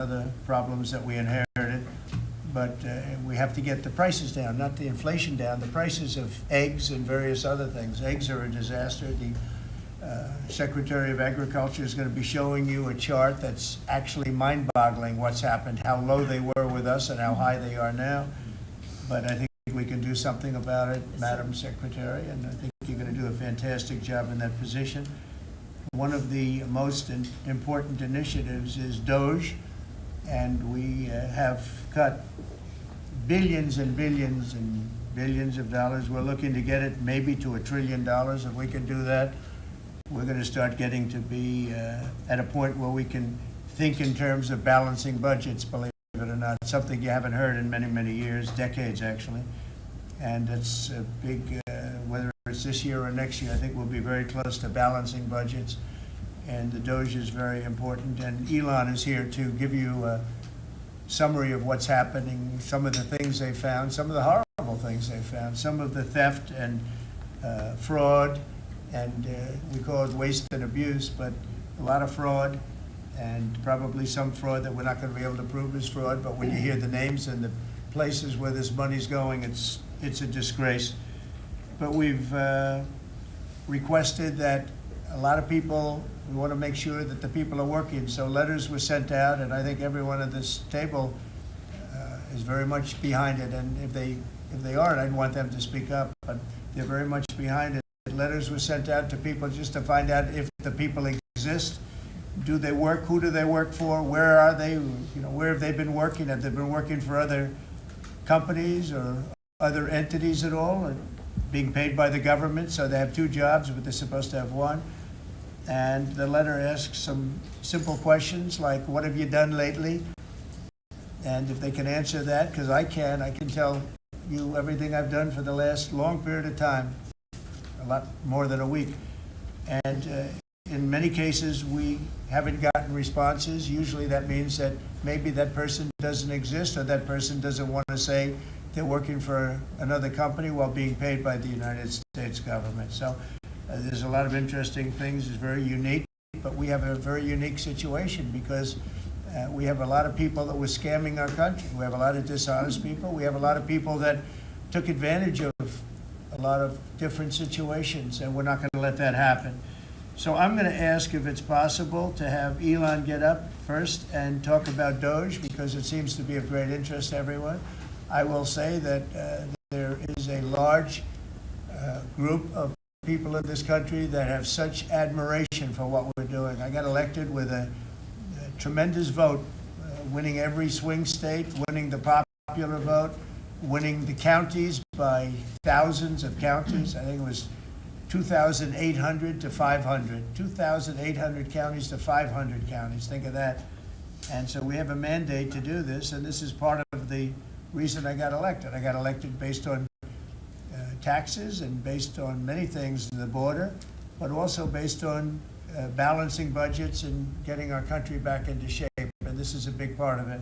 of the problems that we inherited. But we have to get the prices down, not the inflation down, the prices of eggs and various other things. Eggs are a disaster. The Secretary of Agriculture is going to be showing you a chart that's actually mind-boggling what's happened, how low they were with us and how high they are now. But I think we can do something about it, Madam Secretary, and I think you're going to do a fantastic job in that position. One of the most important initiatives is Doge, and we have cut billions and billions and billions of dollars. We're looking to get it maybe to $1 trillion. If we can do that, we're going to start getting to be at a point where we can think in terms of balancing budgets, believe it or not. Something you haven't heard in many, many years, decades actually. And it's a big, whether it's this year or next year, I think we'll be very close to balancing budgets. And the Doge is very important. And Elon is here to give you a summary of what's happening, some of the things they found, some of the horrible things they found, some of the theft and fraud, and we call it waste and abuse, but a lot of fraud, and probably some fraud that we're not going to be able to prove is fraud, but when you hear the names and the places where this money's going, it's a disgrace. But we've requested that a lot of people, we want to make sure that the people are working, so letters were sent out, and I think everyone at this table is very much behind it, and if they aren't, I'd want them to speak up, but they're very much behind it. Letters were sent out to people just to find out if the people exist. Do they work? Who do they work for? Where are they? Where have they been working? Have they been working for other companies or other entities at all? Or being paid by the government, so they have two jobs, but they're supposed to have one. And the letter asks some simple questions like, what have you done lately? And if they can answer that, because I can tell you everything I've done for the last long period of time, a lot more than a week. And in many cases, we haven't gotten responses. Usually that means that maybe that person doesn't exist, or that person doesn't want to say they're working for another company while being paid by the United States government. So there's a lot of interesting things. It's very unique, but we have a very unique situation because we have a lot of people that were scamming our country. We have a lot of dishonest people. We have a lot of people that took advantage of a lot of different situations, and we're not going to let that happen. So I'm going to ask if it's possible to have Elon get up first and talk about Doge, because it seems to be of great interest to everyone. I will say that there is a large group of people in this country that have such admiration for what we're doing. I got elected with a tremendous vote, winning every swing state, winning the popular vote, winning the counties by thousands of counties. I think it was 2,800 to 500, 2,800 counties to 500 counties. Think of that. And so we have a mandate to do this, and this is part of the reason I got elected. I got elected based on taxes and based on many things, the border, but also based on balancing budgets and getting our country back into shape, and this is a big part of it.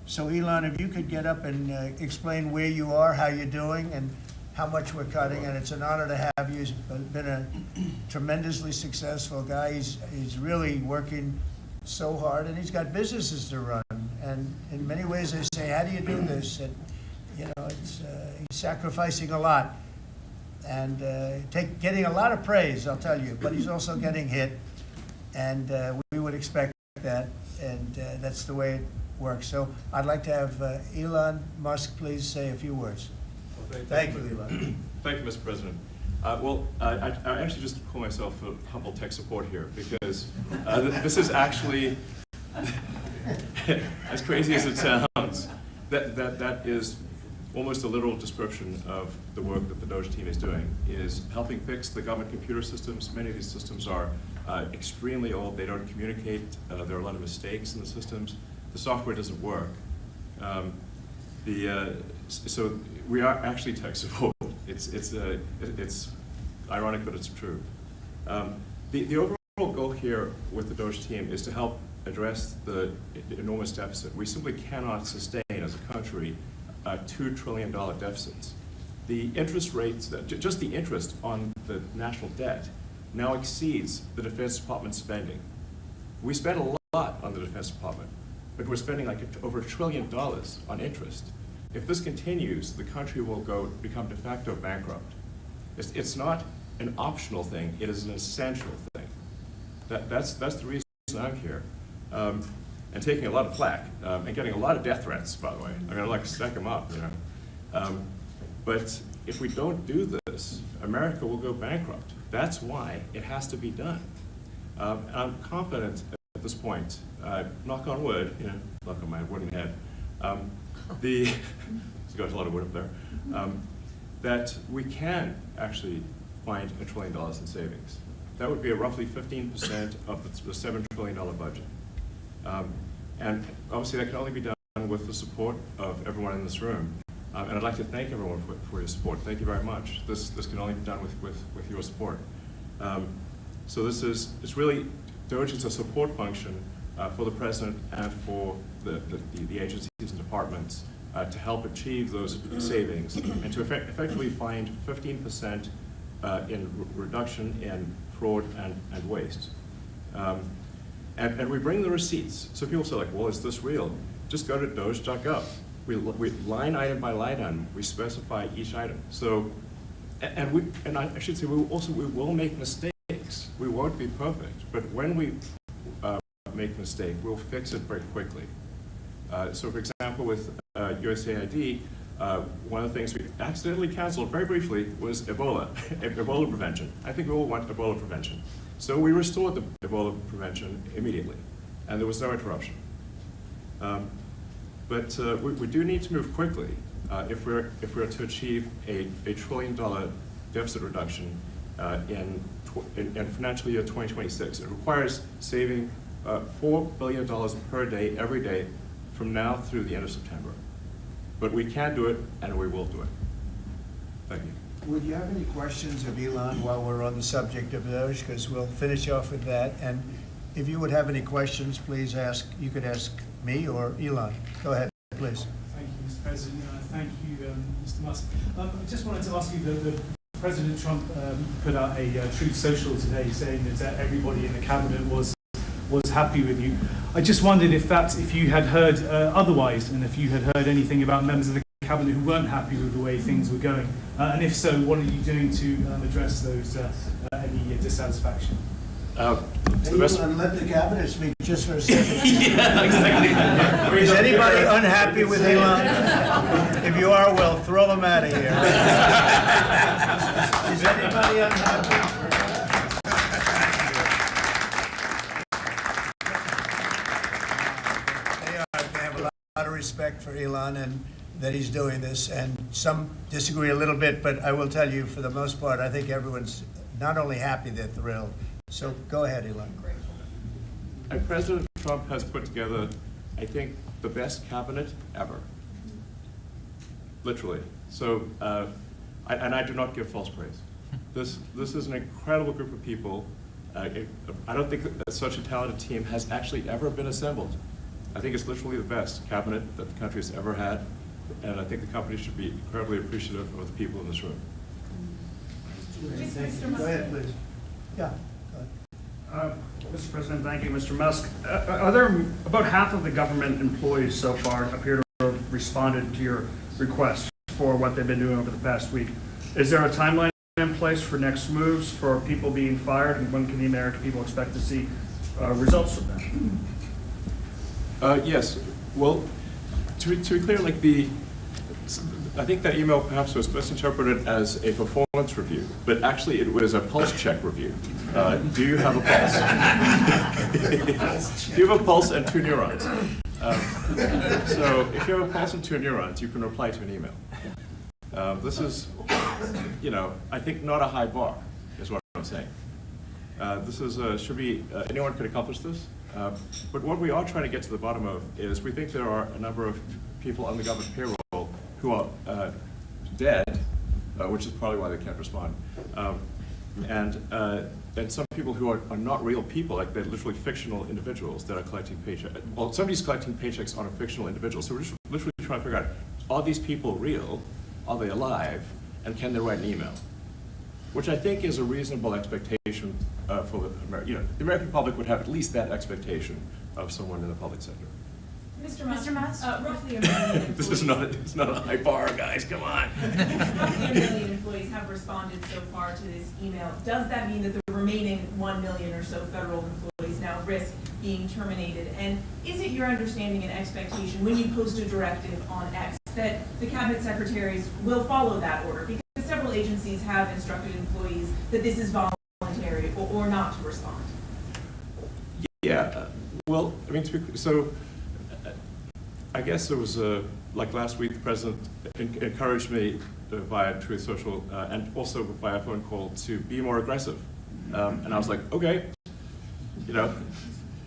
So Elon, if you could get up and explain where you are, how you're doing, and how much we're cutting, and it's an honor to have you. He's been a tremendously successful guy. He's really working so hard, and he's got businesses to run. And in many ways, they say, "How do you do this?" And he's sacrificing a lot and getting a lot of praise, I'll tell you. But he's also getting hit, and we would expect that, and that's the way it works. So I'd like to have Elon Musk please say a few words. Well, thank you, Elon. Thank you, Mr. President. I actually just call myself a humble tech support here, because this is actually, as crazy as it sounds, that is almost a literal description of the work that the Doge team is doing, is helping fix the government computer systems. Many of these systems are extremely old. They don't communicate. There are a lot of mistakes in the systems. The software doesn't work. So we are actually tech support. It's ironic, but it's true. The overall goal here with the Doge team is to help address the enormous deficit. We simply cannot sustain as a country $2 trillion deficits. The interest rates, just the interest on the national debt, now exceeds the Defense Department's spending. We spend a lot on the Defense Department. but we're spending like over $1 trillion on interest. If this continues, the country will become de facto bankrupt. It's not an optional thing, it is an essential thing. That's the reason I'm here. And taking a lot of flack, and getting a lot of death threats, by the way. I'm gonna like stack them up, you know. But if we don't do this, America will go bankrupt. That's why it has to be done. And I'm confident at this point, knock on wood, you know, knock on my wooden head, there's got a lot of wood up there, that we can actually find $1 trillion in savings. That would be roughly 15% of the $7 trillion budget. And obviously that can only be done with the support of everyone in this room. And I'd like to thank everyone for your support. Thank you very much. This can only be done with your support. So it's really, Doge is a support function for the President and for the agencies and departments to help achieve those savings and to effectively find 15% in reduction in fraud and waste. And we bring the receipts. So people say like, well, is this real? Just go to doge.gov. We line item by line item, we specify each item. So, and I should say, we will make mistakes. We won't be perfect, but when we make a mistake, we'll fix it very quickly. So for example, with USAID, one of the things we accidentally canceled very briefly was Ebola, Ebola prevention. I think we all want Ebola prevention. So we restored the Ebola prevention immediately, and there was no interruption. But we do need to move quickly if we're to achieve a $1 trillion deficit reduction in financial year 2026. It requires saving $4 billion per day, every day, from now through the end of September. But we can do it, and we will do it. Thank you. Would you have any questions of Elon while we're on the subject of Doge? Because we'll finish off with that. And if you would have any questions, please ask. You could ask me or Elon. Go ahead, please. Thank you, Mr. President. Thank you, Mr. Musk. I just wanted to ask you, the President Trump put out a Truth Social today saying that everybody in the cabinet was happy with you. I just wondered if you had heard otherwise, and if you had heard anything about members of the cabinet who weren't happy with the way things were going, and if so, what are you doing to address those any dissatisfaction? Elon, let the cabinet speak just for a second. Yeah, exactly. Is anybody unhappy with Elon? If you are, well, throw them out of here. Is anybody unhappy? They have a lot of respect for Elon and that he's doing this, and some disagree a little bit, but I will tell you, for the most part, I think everyone's not only happy, they're thrilled. So go ahead, Elon. And President Trump has put together, I think, the best cabinet ever. Literally. So, and I do not give false praise. This is an incredible group of people. I don't think that such a talented team has actually ever been assembled. I think it's literally the best cabinet that the country has ever had, and I think the company should be incredibly appreciative of the people in this room. Go ahead, please. Yeah. Mr. President, thank you. Mr. Musk, are there about half of the government employees so far appear to have responded to your request for what they've been doing over the past week? Is there a timeline in place for next moves for people being fired, and when can the American people expect to see results from that? Yes. Well, to be clear, like I think that email perhaps was misinterpreted as a performance review, but actually it was a pulse check review. Do you have a pulse? Do you have a pulse and 2 neurons? So if you have a pulse and 2 neurons, you can reply to an email. This is, I think not a high bar, is what I'm saying. This is, should be, anyone could accomplish this. But what we are trying to get to the bottom of is we think there are a number of people on the government payroll who are dead, which is probably why they can't respond. And some people who are not real people, like they're literally fictional individuals that are collecting paychecks. Well, somebody's collecting paychecks on a fictional individual. So we're just literally trying to figure out, are these people real? Are they alive? And can they write an email? Which I think is a reasonable expectation for the American public would have at least that expectation of someone in the public sector. Mr. Musk, Mr. Musk? Roughly a million employees. This is not, it's not a high bar, guys, come on. Roughly a million employees have responded so far to this email. Does that mean that the remaining 1 million or so federal employees now risk being terminated? And is it your understanding and expectation when you post a directive on X that the cabinet secretaries will follow that order? Because several agencies have instructed employees that this is voluntary or not to respond. Yeah, well, I mean, so I guess it was like last week, the president encouraged me via Truth Social and also via phone call to be more aggressive. And I was like, okay, you know,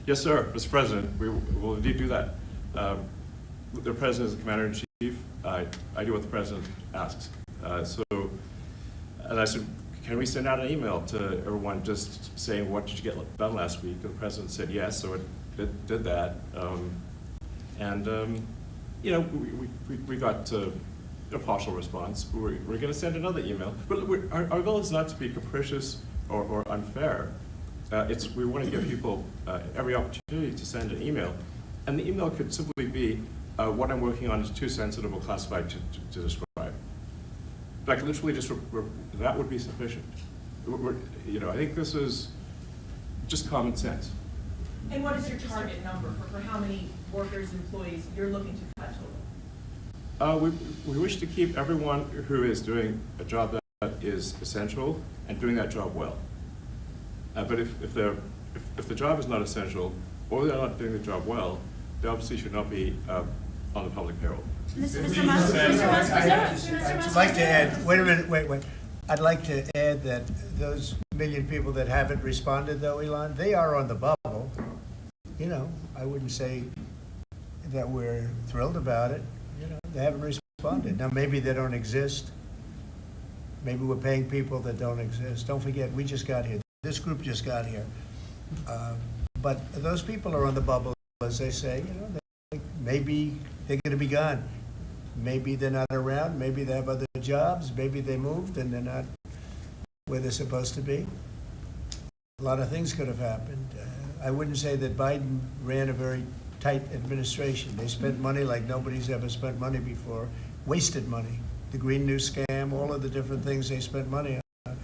yes, sir, Mr. President, we will indeed do that. The president is the commander-in-chief. I do what the president asks. And I said, can we send out an email to everyone just saying, what did you get done last week? And the president said yes, so it did that. You know, we got a partial response. We're going to send another email. But our goal is not to be capricious or unfair. We want to give people every opportunity to send an email. And the email could simply be, what I'm working on is too sensitive or classified to describe. Like literally just, that would be sufficient. You know, I think this is just common sense. And what is your target number for how many workers, employees you're looking to cut total? We wish to keep everyone who is doing a job that is essential and doing that job well. But if the job is not essential or they're not doing the job well, they obviously should not be on the public payroll. Mr. Musk, I'd like to add, wait a minute, wait. I'd like to add that those million people that haven't responded though, Elon, they are on the bubble. You know, I wouldn't say that we're thrilled about it. You know, they haven't responded. Now maybe they don't exist. Maybe we're paying people that don't exist. Don't forget, we just got here. This group just got here. But those people are on the bubble, as they say. You know, maybe they're going to be gone. Maybe they're not around. Maybe they have other jobs. Maybe they moved and they're not where they're supposed to be. A lot of things could have happened. I wouldn't say that Biden ran a very tight administration. They spent money like nobody's ever spent money before, wasted money. The Green New Scam, all of the different things they spent money on.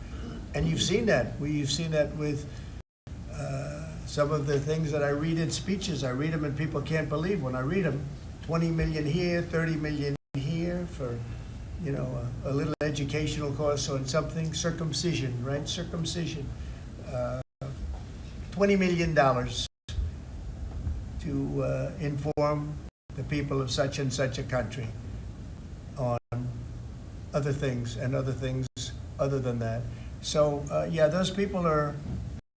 And you've seen that. You've seen that with some of the things that I read in speeches. I read them and people can't believe when I read them. 20 million here, 30 million here for, you know, a little educational course on something, circumcision, right? Circumcision. $20 million to inform the people of such and such a country on other things and other things other than that. So, yeah, those people are,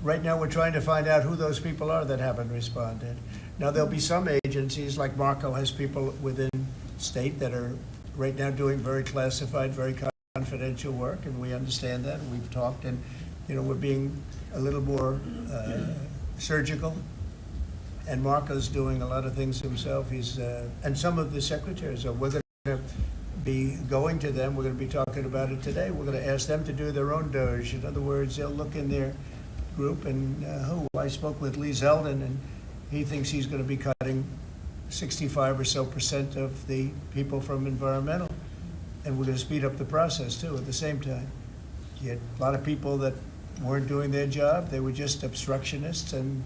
right now we're trying to find out who those people are that haven't responded. Now, there'll be some agencies, like Marco has people within state that are right now doing very classified, very confidential work, and we understand that, and we've talked, and, you know, we're being a little more surgical. And Marco's doing a lot of things himself. And some of the secretaries are. We're going to be going to them. We're going to be talking about it today. We're going to ask them to do their own Doge. In other words, they'll look in their group and I spoke with Lee Zeldin, and he thinks he's going to be cutting 65% or so of the people from environmental. And we're going to speed up the process too at the same time. You had a lot of people that weren't doing their job. They were just obstructionists, and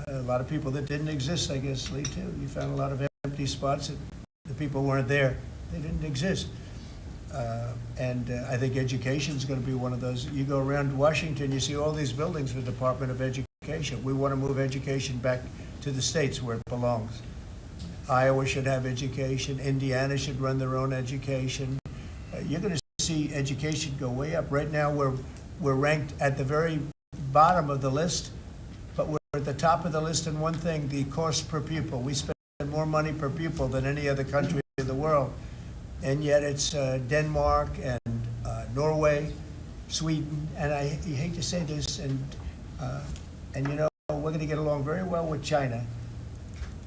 a lot of people that didn't exist, I guess, Lee, too. You found a lot of empty spots that the people weren't there. They didn't exist. I think education is going to be one of those. You go around Washington, you see all these buildings for the Department of Education. We want to move education back to the states where it belongs. Iowa should have education. Indiana should run their own education. You're going to see education go way up. Right now, we're ranked at the very bottom of the list, but we're at the top of the list in one thing, the cost per pupil. We spend more money per pupil than any other country in the world. And yet it's Denmark and Norway, Sweden, and I hate to say this, and you know, we're going to get along very well with China,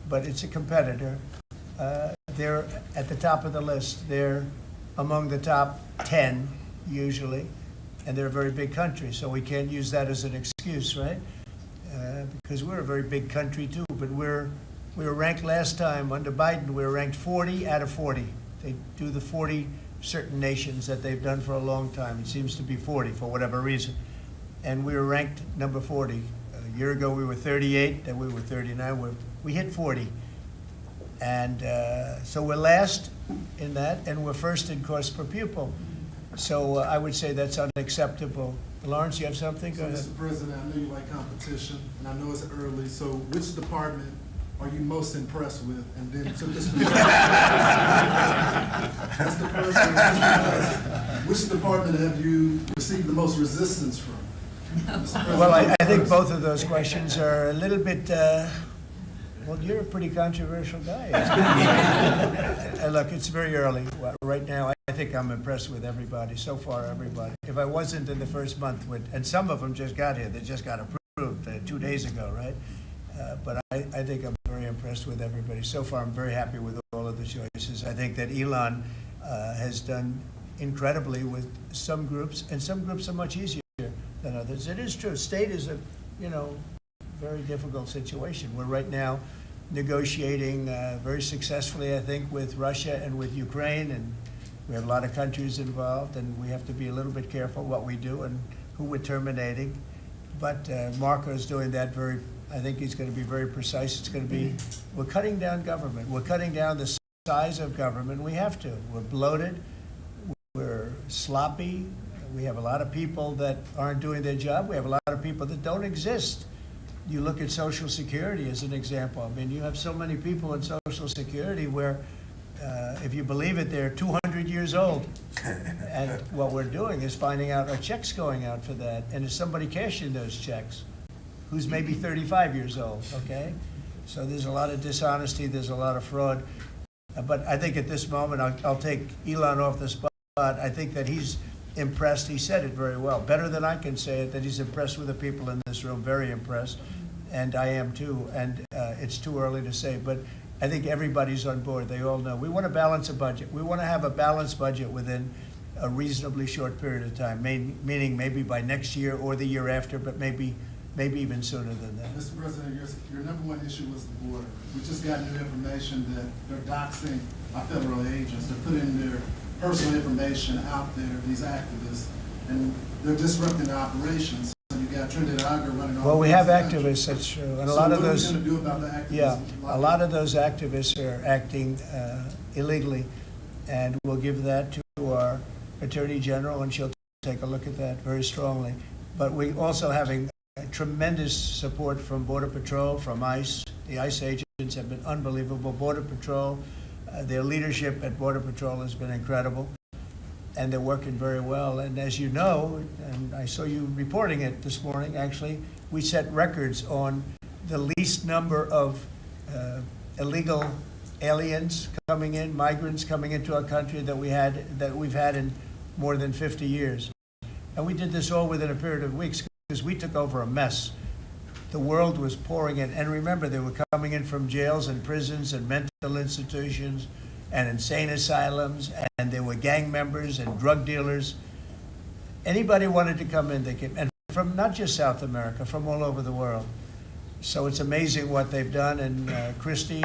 but it's a competitor. They're at the top of the list. They're among the top 10 usually, and they're a very big country, so we can't use that as an excuse, right? Because we're a very big country too, but we're We were ranked last time, under Biden, we were ranked 40 out of 40. They do the 40 certain nations that they've done for a long time. It seems to be 40 for whatever reason. And we were ranked number 40. A year ago, we were 38, then we were 39. We hit 40. And so we're last in that, and we're first in cost per pupil. So I would say that's unacceptable. Lawrence, you have something? Go So, ahead. Mr. President, I know you like competition, and I know it's early, so which department are you most impressed with? And then, so this that's the first one. Which department have you received the most resistance from? Well, I think both of those questions are a little bit, well, you're a pretty controversial guy. Look, it's very early. Right now, I think I'm impressed with everybody, so far everybody. If I wasn't in the first month, and some of them just got here, they just got approved 2 days ago, right? But I think I'm very impressed with everybody. So far, I'm very happy with all of the choices. I think that Elon has done incredibly with some groups, and some groups are much easier than others. It is true. State is a, very difficult situation. We're right now negotiating very successfully, I think, with Russia and with Ukraine, and we have a lot of countries involved, and we have to be a little bit careful what we do and who we're terminating. But Marco is doing that I think he's going to be very precise. It's going to be, we're cutting down government. We're cutting down the size of government. We have to. We're bloated. We're sloppy. We have a lot of people that aren't doing their job. We have a lot of people that don't exist. You look at Social Security as an example. I mean, you have so many people in Social Security where, if you believe it, they're 200 years old. And what we're doing is finding out, are checks going out for that? And is somebody cashing those checks who's maybe 35 years old, okay? So there's a lot of dishonesty, there's a lot of fraud. But I think at this moment, I'll take Elon off the spot. I think that he's impressed. He said it very well, better than I can say it, that he's impressed with the people in this room, very impressed. And I am too, and it's too early to say, but I think everybody's on board. They all know. We want to balance a budget. We want to have a balanced budget within a reasonably short period of time, meaning maybe by next year or the year after, but maybe even sooner than that. Mr. President, your number one issue was the border. We just got new information that they're doxing our federal agents. They're putting their personal information out there, these activists, and they're disrupting the operations. So you got Trinidad Aga running all. Well, we have activists, that's true, and a lot of those. So what are we going to do about the activists? Yeah, a lot of those activists are acting illegally, and we'll give that to our Attorney General, and she'll take a look at that very strongly. But we also having tremendous support from Border Patrol, from ICE. The ICE agents have been unbelievable. Border Patrol, their leadership at Border Patrol has been incredible, and they're working very well. And as you know, and I saw you reporting it this morning, actually, we set records on the least number of illegal aliens coming in, migrants coming into our country that we've had in more than 50 years. And we did this all within a period of weeks because we took over a mess. The world was pouring in. And remember, they were coming in from jails and prisons and mental institutions and insane asylums, and they were gang members and drug dealers. Anybody wanted to come in, they came. And from not just South America, from all over the world. So it's amazing what they've done. And Christie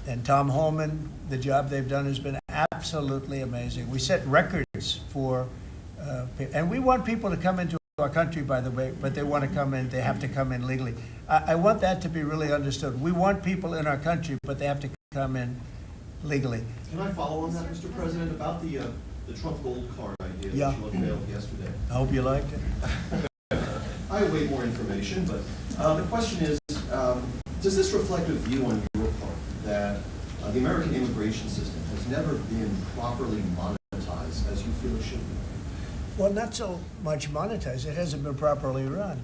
and Tom Holman, the job they've done has been absolutely amazing. We set records for, and we want people to come into our country, by the way, but they want to come in, they have to come in legally. I want that to be really understood. We want people in our country, but they have to come in legally. Can I follow on that, Mr. President, about the Trump gold card idea Yeah. that you unveiled yesterday? I hope you liked it. I have way more information, but the question is, does this reflect a view on your part that the American immigration system has never been properly monetized as you feel it should be? Well, not so much monetized. It hasn't been properly run.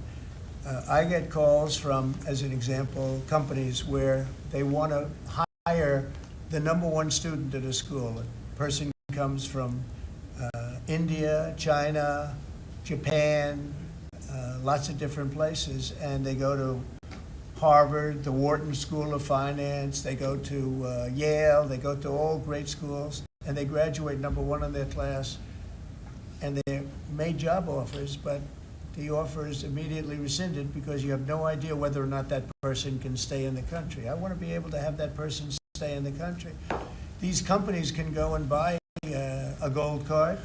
I get calls from, as an example, companies where they want to hire the #1 student at a school. A person comes from India, China, Japan, lots of different places, and they go to Harvard, the Wharton School of Finance, they go to Yale, they go to all great schools, and they graduate #1 in their class, and they're made job offers, but the offer is immediately rescinded because you have no idea whether or not that person can stay in the country. I want to be able to have that person stay in the country. These companies can go and buy a gold card,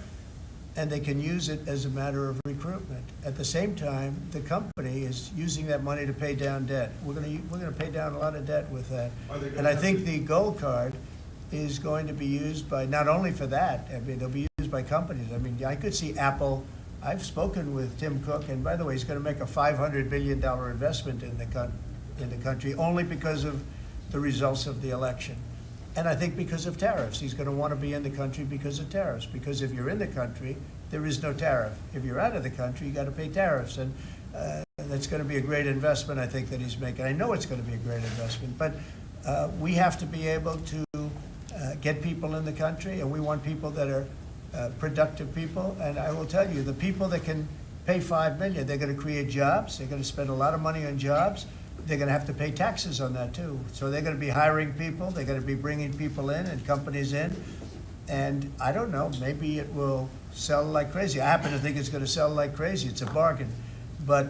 and they can use it as a matter of recruitment. At the same time, the company is using that money to pay down debt. We're going to pay down a lot of debt with that. And I think the gold card is going to be used by, not only for that, I mean, they'll be used by companies. I mean, I could see Apple. I've spoken with Tim Cook, and by the way, he's going to make a $500 billion investment in the country only because of the results of the election. And I think because of tariffs. He's going to want to be in the country because of tariffs. Because if you're in the country, there is no tariff. If you're out of the country, you got to pay tariffs. And that's going to be a great investment, I think, that he's making. I know it's going to be a great investment. But we have to be able to get people in the country, and we want people that are productive people. And I will tell you, the people that can pay $5 million, they're going to create jobs. They're going to spend a lot of money on jobs. They're going to have to pay taxes on that too. So they're going to be hiring people. They're going to be bringing people in and companies in. And I don't know, maybe it will sell like crazy. I happen to think it's going to sell like crazy. It's a bargain. But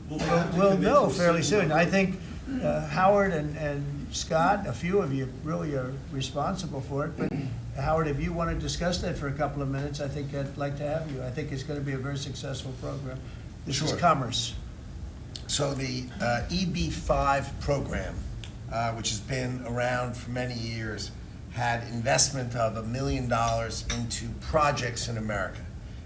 we'll know fairly soon. I think Howard and Scott, a few of you really are responsible for it. But Howard, if you want to discuss that for a couple of minutes, I think I'd like to have you. I think it's going to be a very successful program. This is commerce. So the EB-5 program, which has been around for many years, had investment of $1 million into projects in America.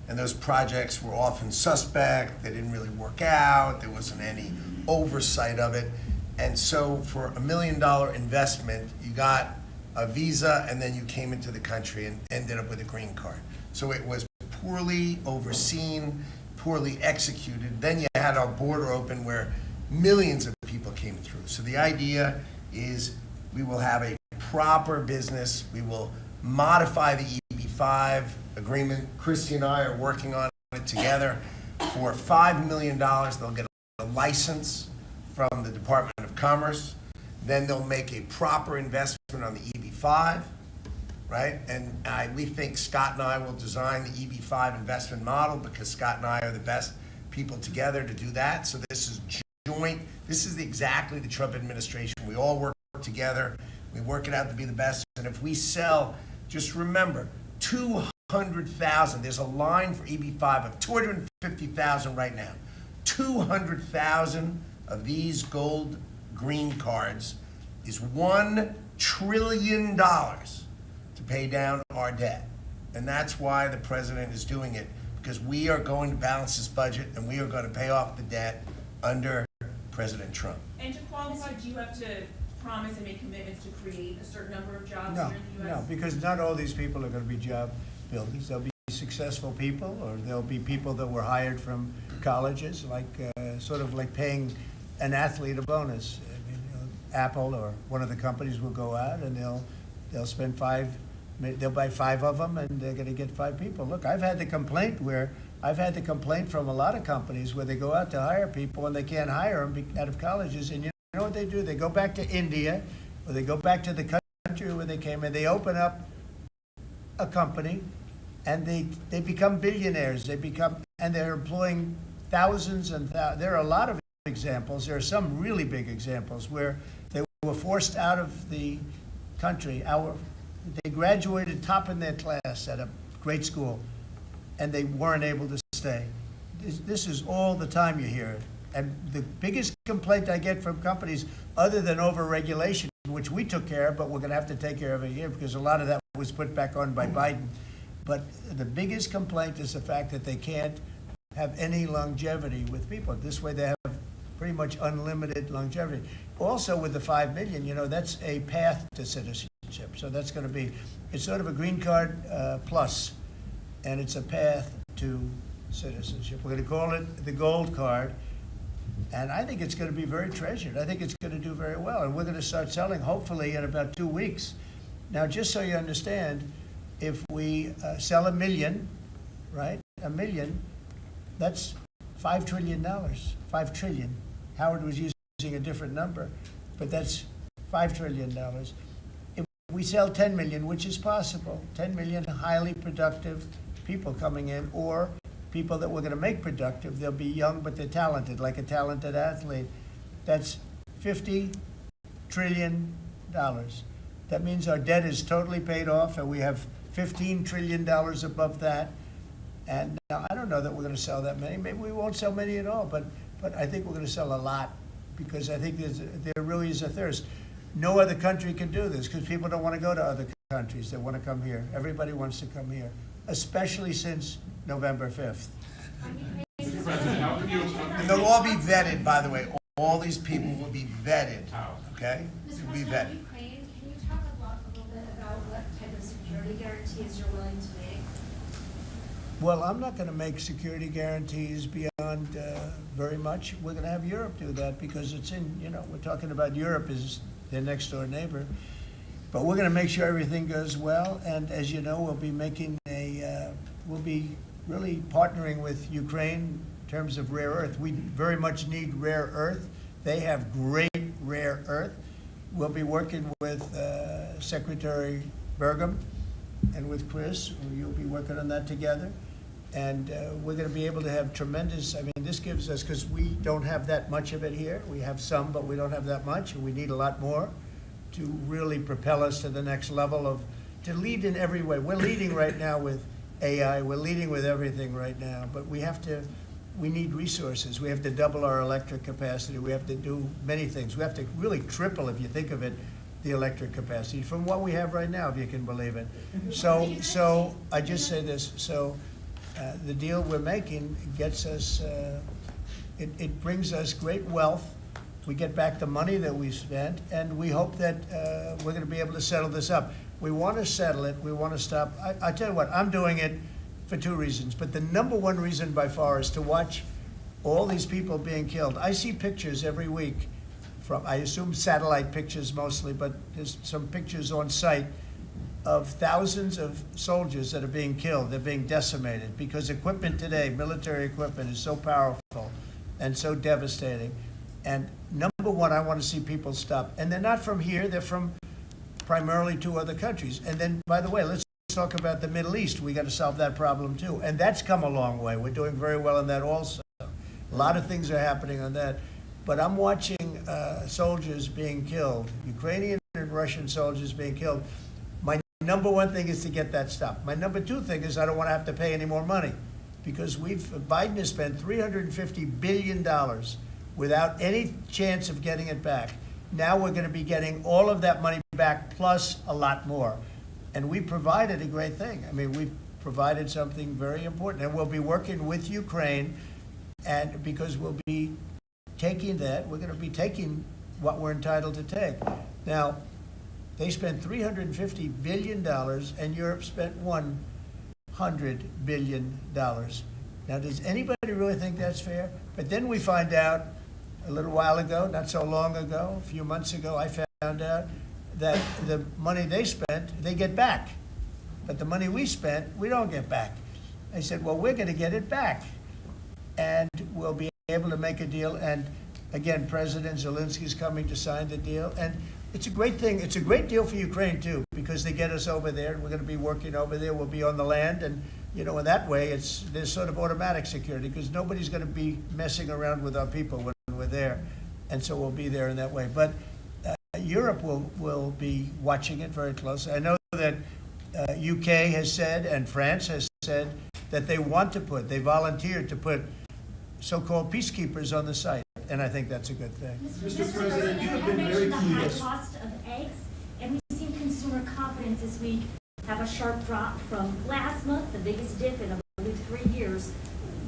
And those projects were often suspect, they didn't really work out, there wasn't any oversight of it. And so for $1 million investment, you got a visa and then you came into the country and ended up with a green card. So it was poorly overseen, poorly executed. Then you had our border open where millions of people came through. So the idea is we will have a proper business. We will modify the EB-5 agreement. Christy and I are working on it together. For $5 million, they'll get a license from the Department of Commerce. Then they'll make a proper investment on the EB-5. Right? And we think Scott and I will design the EB-5 investment model because Scott and I are the best people together to do that. So this is joint. This is exactly the Trump administration. We all work together. We work it out to be the best. And if we sell, just remember, 200,000. There's a line for EB-5 of 250,000 right now. 200,000 of these gold green cards is $1 trillion to pay down our debt. And that's why the president is doing it, because we are going to balance this budget and we are going to pay off the debt under President Trump. And to qualify, do you have to promise and make commitments to create a certain number of jobs No, here in the U.S.? no, because not all these people are going to be job builders. There'll be successful people, or there'll be people that were hired from colleges, like sort of like paying an athlete a bonus. I mean, Apple or one of the companies will go out and they'll spend they'll buy 5 of them and they're going to get 5 people. Look, I've had the complaint from a lot of companies where they go out to hire people and they can't hire them out of colleges. And you know what they do? They go back to India, or they go back to the country where they came, and they open up a company, and they become billionaires. And they're employing thousands and thousands. There are a lot of examples. There are some really big examples where they were forced out of the country. They graduated top in their class at a great school, and they weren't able to stay. This is all the time you hear it. And the biggest complaint I get from companies, other than over-regulation, which we took care of, but we're going to have to take care of it here because a lot of that was put back on by Biden. But the biggest complaint is the fact that they can't have any longevity with people. This way they have pretty much unlimited longevity. Also with the $5 million, you know, that's a path to citizenship. So that's going to be, it's sort of a green card plus, and it's a path to citizenship. We're going to call it the gold card. And I think it's going to be very treasured. I think it's going to do very well. And we're going to start selling, hopefully, in about 2 weeks. Now, just so you understand, if we sell 1 million, right, 1 million, that's $5 trillion, 5 trillion. Howard was using a different number, but that's $5 trillion. If we sell 10 million, which is possible, 10 million highly productive people coming in, or people that we're gonna make productive. They'll be young, but they're talented, like a talented athlete. That's $50 trillion. That means our debt is totally paid off, and we have $15 trillion above that. And now, I don't know that we're gonna sell that many. Maybe we won't sell many at all, but I think we're gonna sell a lot, because I think there really is a thirst. No other country can do this, because people don't wanna go to other countries. They wanna come here. Everybody wants to come here, especially since November 5th. Mr. President, how can you? And they'll all be vetted, by the way. All these people will be vetted, okay? Mr. They'll be President, vetted. Ukraine, can you talk a little bit about what type of security guarantees you're willing to make? Well, I'm not gonna make security guarantees beyond very much. We're gonna have Europe do that, because it's in, we're talking about Europe as their next door neighbor. But we're gonna make sure everything goes well, and as you know, we'll be making we'll be really partnering with Ukraine in terms of rare earth. We very much need rare earth. They have great rare earth. We'll be working with Secretary Burgum and with Chris. You'll be working on that together. And we're gonna be able to have tremendous, this gives us, because we don't have that much of it here. We have some, but we don't have that much, and we need a lot more to really propel us to the next level to lead in every way. We're leading right now with AI, we're leading with everything right now, but we need resources. We have to double our electric capacity. We have to do many things. We have to really triple, if you think of it, the electric capacity from what we have right now, if you can believe it. So I just say this, the deal we're making gets us, it brings us great wealth. We get back the money that we spent, and we hope that we're gonna be able to settle this up. We wanna settle it, we wanna stop. I tell you what, I'm doing it for two reasons, but the number one reason by far is to watch all these people being killed. I see pictures every week from, I assume satellite pictures mostly, but there's some pictures on site of thousands of soldiers that are being killed. They're being decimated because equipment today, military equipment, is so powerful and so devastating. And number one, I want to see people stop. And they're not from here, they're from primarily two other countries. And then, by the way, let's talk about the Middle East. We got to solve that problem too. And that's come a long way. We're doing very well in that also. A lot of things are happening on that. But I'm watching soldiers being killed, Ukrainian and Russian soldiers being killed. My number one thing is to get that stopped. My number two thing is I don't want to have to pay any more money, because Biden has spent $350 billion without any chance of getting it back. Now we're going to be getting all of that money back plus a lot more. And we provided a great thing. We've provided something very important. And we'll be working with Ukraine, and because we'll be taking that, we're going to be taking what we're entitled to take. Now, they spent $350 billion, and Europe spent $100 billion. Now, does anybody really think that's fair? But then we find out a little while ago, not so long ago, a few months ago, I found out that the money they spent, they get back. But the money we spent, we don't get back. I said, well, we're going to get it back. And we'll be able to make a deal. And again, President Zelensky's coming to sign the deal. And it's a great thing. It's a great deal for Ukraine, too, because they get us over there. We're going to be working over there. We'll be on the land. And, in that way, there's sort of automatic security, because nobody's going to be messing around with our people when we're there. And so we'll be there in that way. But Europe will be watching it very closely. I know that UK has said, and France has said, that they volunteered to put so-called peacekeepers on the site. And I think that's a good thing. Mr. President, you have been very clear. The cost of eggs, and we've seen consumer confidence this week have a sharp drop from last month, the biggest dip in, I believe, 3 years.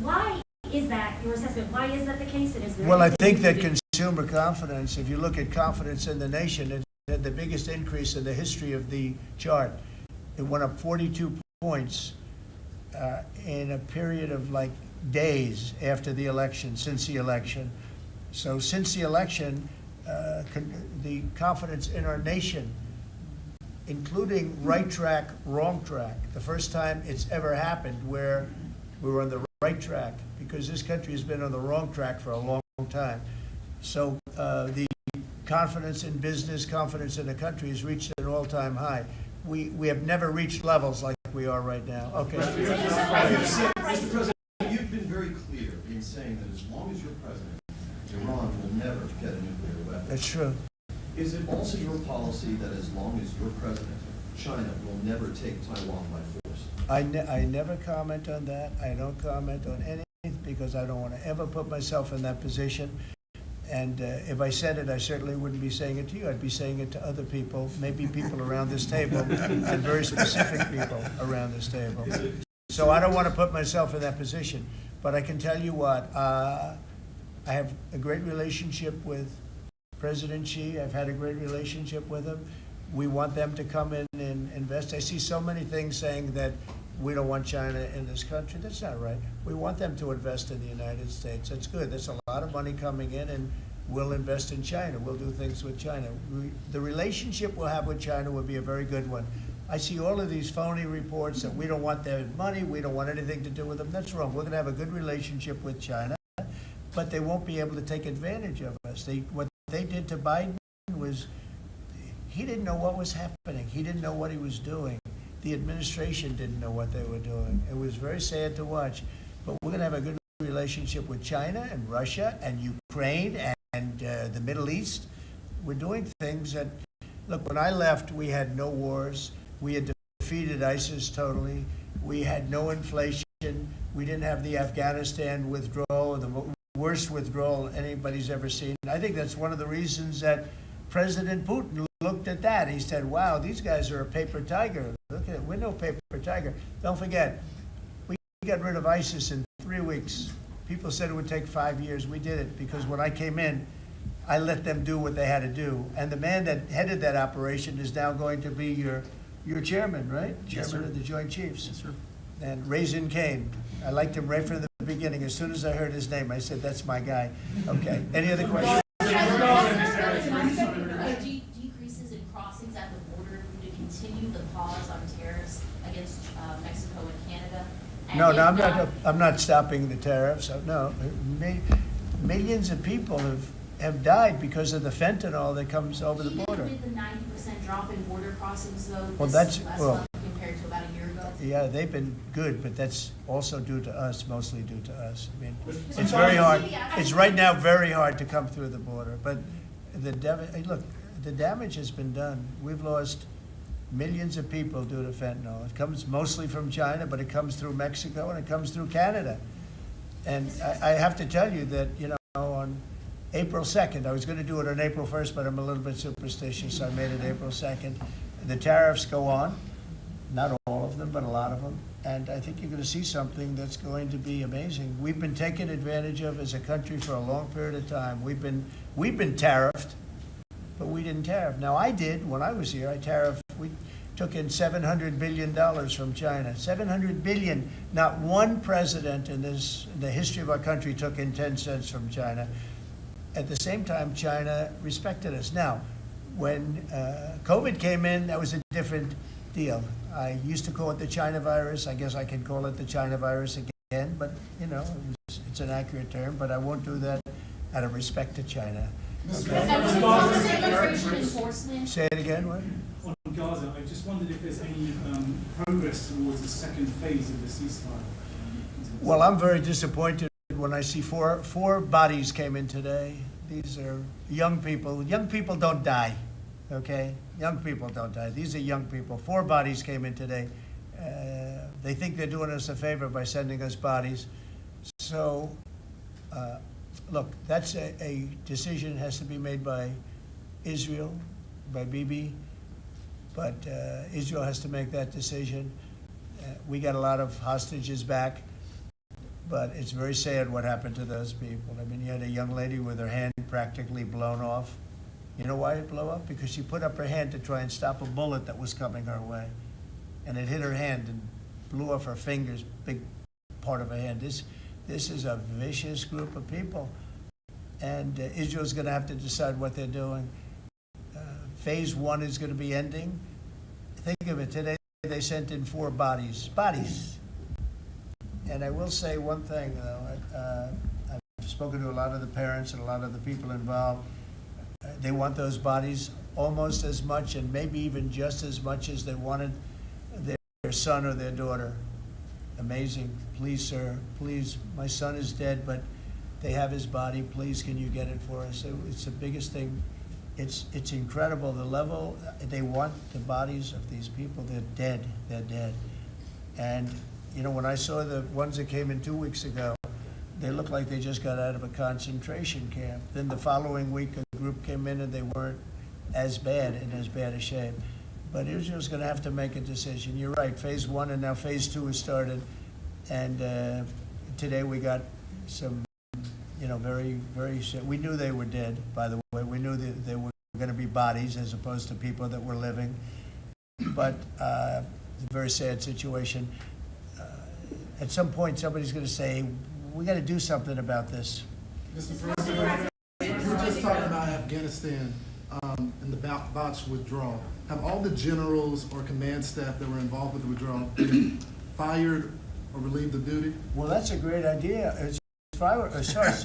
Why is that, your assessment, why is that the case? And is there Well, I think that consumer confidence, if you look at confidence in the nation, it had the biggest increase in the history of the chart. It went up 42 points in a period of like days after the election, since the election. So since the election, the confidence in our nation, including right track, wrong track, the first time it's ever happened where we were on the right track, because this country has been on the wrong track for a long time. So the confidence in business, confidence in the country has reached an all-time high. We have never reached levels like we are right now. Okay. Mr. President, very clear in saying that as long as you're president, Iran will never get a nuclear weapon. That's true. Is it also your policy that as long as you're president, China will never take Taiwan by force? I never comment on that. I don't comment on anything because I don't want to ever put myself in that position. And if I said it, I certainly wouldn't be saying it to you. I'd be saying it to other people, maybe people around this table, and very specific people around this table. So I don't want to put myself in that position. But I can tell you what, I have a great relationship with President Xi. I've had a great relationship with him. We want them to come in and invest. I see so many things saying that we don't want China in this country. That's not right. We want them to invest in the United States. That's good. There's a lot of money coming in, and we'll invest in China. We'll do things with China. The relationship we'll have with China will be a very good one. I see all of these phony reports that we don't want their money, we don't want anything to do with them. That's wrong. We're going to have a good relationship with China, but they won't be able to take advantage of us. What they did to Biden was, he didn't know what was happening. He didn't know what he was doing. The administration didn't know what they were doing. It was very sad to watch. But we're going to have a good relationship with China and Russia and Ukraine and the Middle East. We're doing things that, look, when I left, we had no wars. We had defeated ISIS totally. We had no inflation. We didn't have the Afghanistan withdrawal, the worst withdrawal anybody's ever seen. I think that's one of the reasons that President Putin looked at that. He said, wow, these guys are a paper tiger. Look at it, we're no paper tiger. Don't forget, we got rid of ISIS in 3 weeks. People said it would take 5 years. We did it because when I came in, I let them do what they had to do. And the man that headed that operation is now going to be your chairman, right? Yes, Chairman sir. of the Joint Chiefs. Yes, sir. And Raisin Kane. I liked him right from the beginning. As soon as I heard his name, I said, that's my guy. Okay, any other questions? Decreases in crossings at the border to continue the pause on tariffs against Mexico and Canada? And No, if I'm not stopping the tariffs. No, millions of people have died because of the fentanyl that comes over the border. Even with the 90% drop in border crossings, though, Well, this that's- last well- month compared to about a year ago? Yeah, they've been good, but that's also due to us, mostly due to us. I mean, it's very hard. It's right now very hard to come through the border, but look, the damage has been done. We've lost millions of people due to fentanyl. It comes mostly from China, but it comes through Mexico and it comes through Canada. And I have to tell you that, on April 2nd, I was going to do it on April 1st, but I'm a little bit superstitious, so I made it April 2nd. The tariffs go on. Not all of them, but a lot of them. And I think you're going to see something that's going to be amazing. We've been taken advantage of as a country for a long period of time. We've been tariffed, but we didn't tariff. Now, I did, when I was here, we took in $700 billion from China. $700 billion. Not one president in the history of our country took in 10 cents from China. At the same time, China respected us. Now, when COVID came in, that was a different deal. I used to call it the China virus. I guess I can call it the China virus again, but it's an accurate term, but I won't do that out of respect to China. Okay. And was it immigration enforcement? Say it again, what? On Gaza, I just wondered if there's any progress towards the second phase of the ceasefire. Well, I'm very disappointed when I see four bodies came in today. These are young people. Young people don't die, okay? Young people don't die. These are young people. 4 bodies came in today. They think they're doing us a favor by sending us bodies. So, look, that's a decision that has to be made by Israel, by Bibi, but Israel has to make that decision. We got a lot of hostages back, but it's very sad what happened to those people. I mean, you had a young lady with her hand practically blown off. You know why it blew up? Because she put up her hand to try and stop a bullet that was coming her way. And it hit her hand and blew off her fingers, big part of her hand. This is a vicious group of people. And Israel's going to have to decide what they're doing. Phase 1 is going to be ending. Think of it, today they sent in 4 bodies. Bodies. And I will say one thing, though. I've spoken to a lot of the parents and a lot of the people involved. They want those bodies almost as much and maybe even just as much as they wanted their son or their daughter. amazing. Please, sir, please, my son is dead, but they have his body. Please, can you get it for us? It's the biggest thing. It's incredible, the level, they want the bodies of these people. They're dead, they're dead. And, you know, when I saw the ones that came in 2 weeks ago, they looked like they just got out of a concentration camp. Then the following week, a group came in and they weren't as bad, in as bad a shape. But Israel's gonna have to make a decision. You're right, phase 1 and now phase 2 has started. And today we got some, you know, very sick. We knew they were dead, by the way. We knew that they were gonna be bodies as opposed to people that were living. But it's a very sad situation. At some point, somebody's gonna say, we gotta do something about this. Mr. President, you were just talking about Afghanistan and the botched withdrawal. Have all the generals or command staff that were involved with the withdrawal been fired or relieved of duty? Well, that's a great idea. If I were,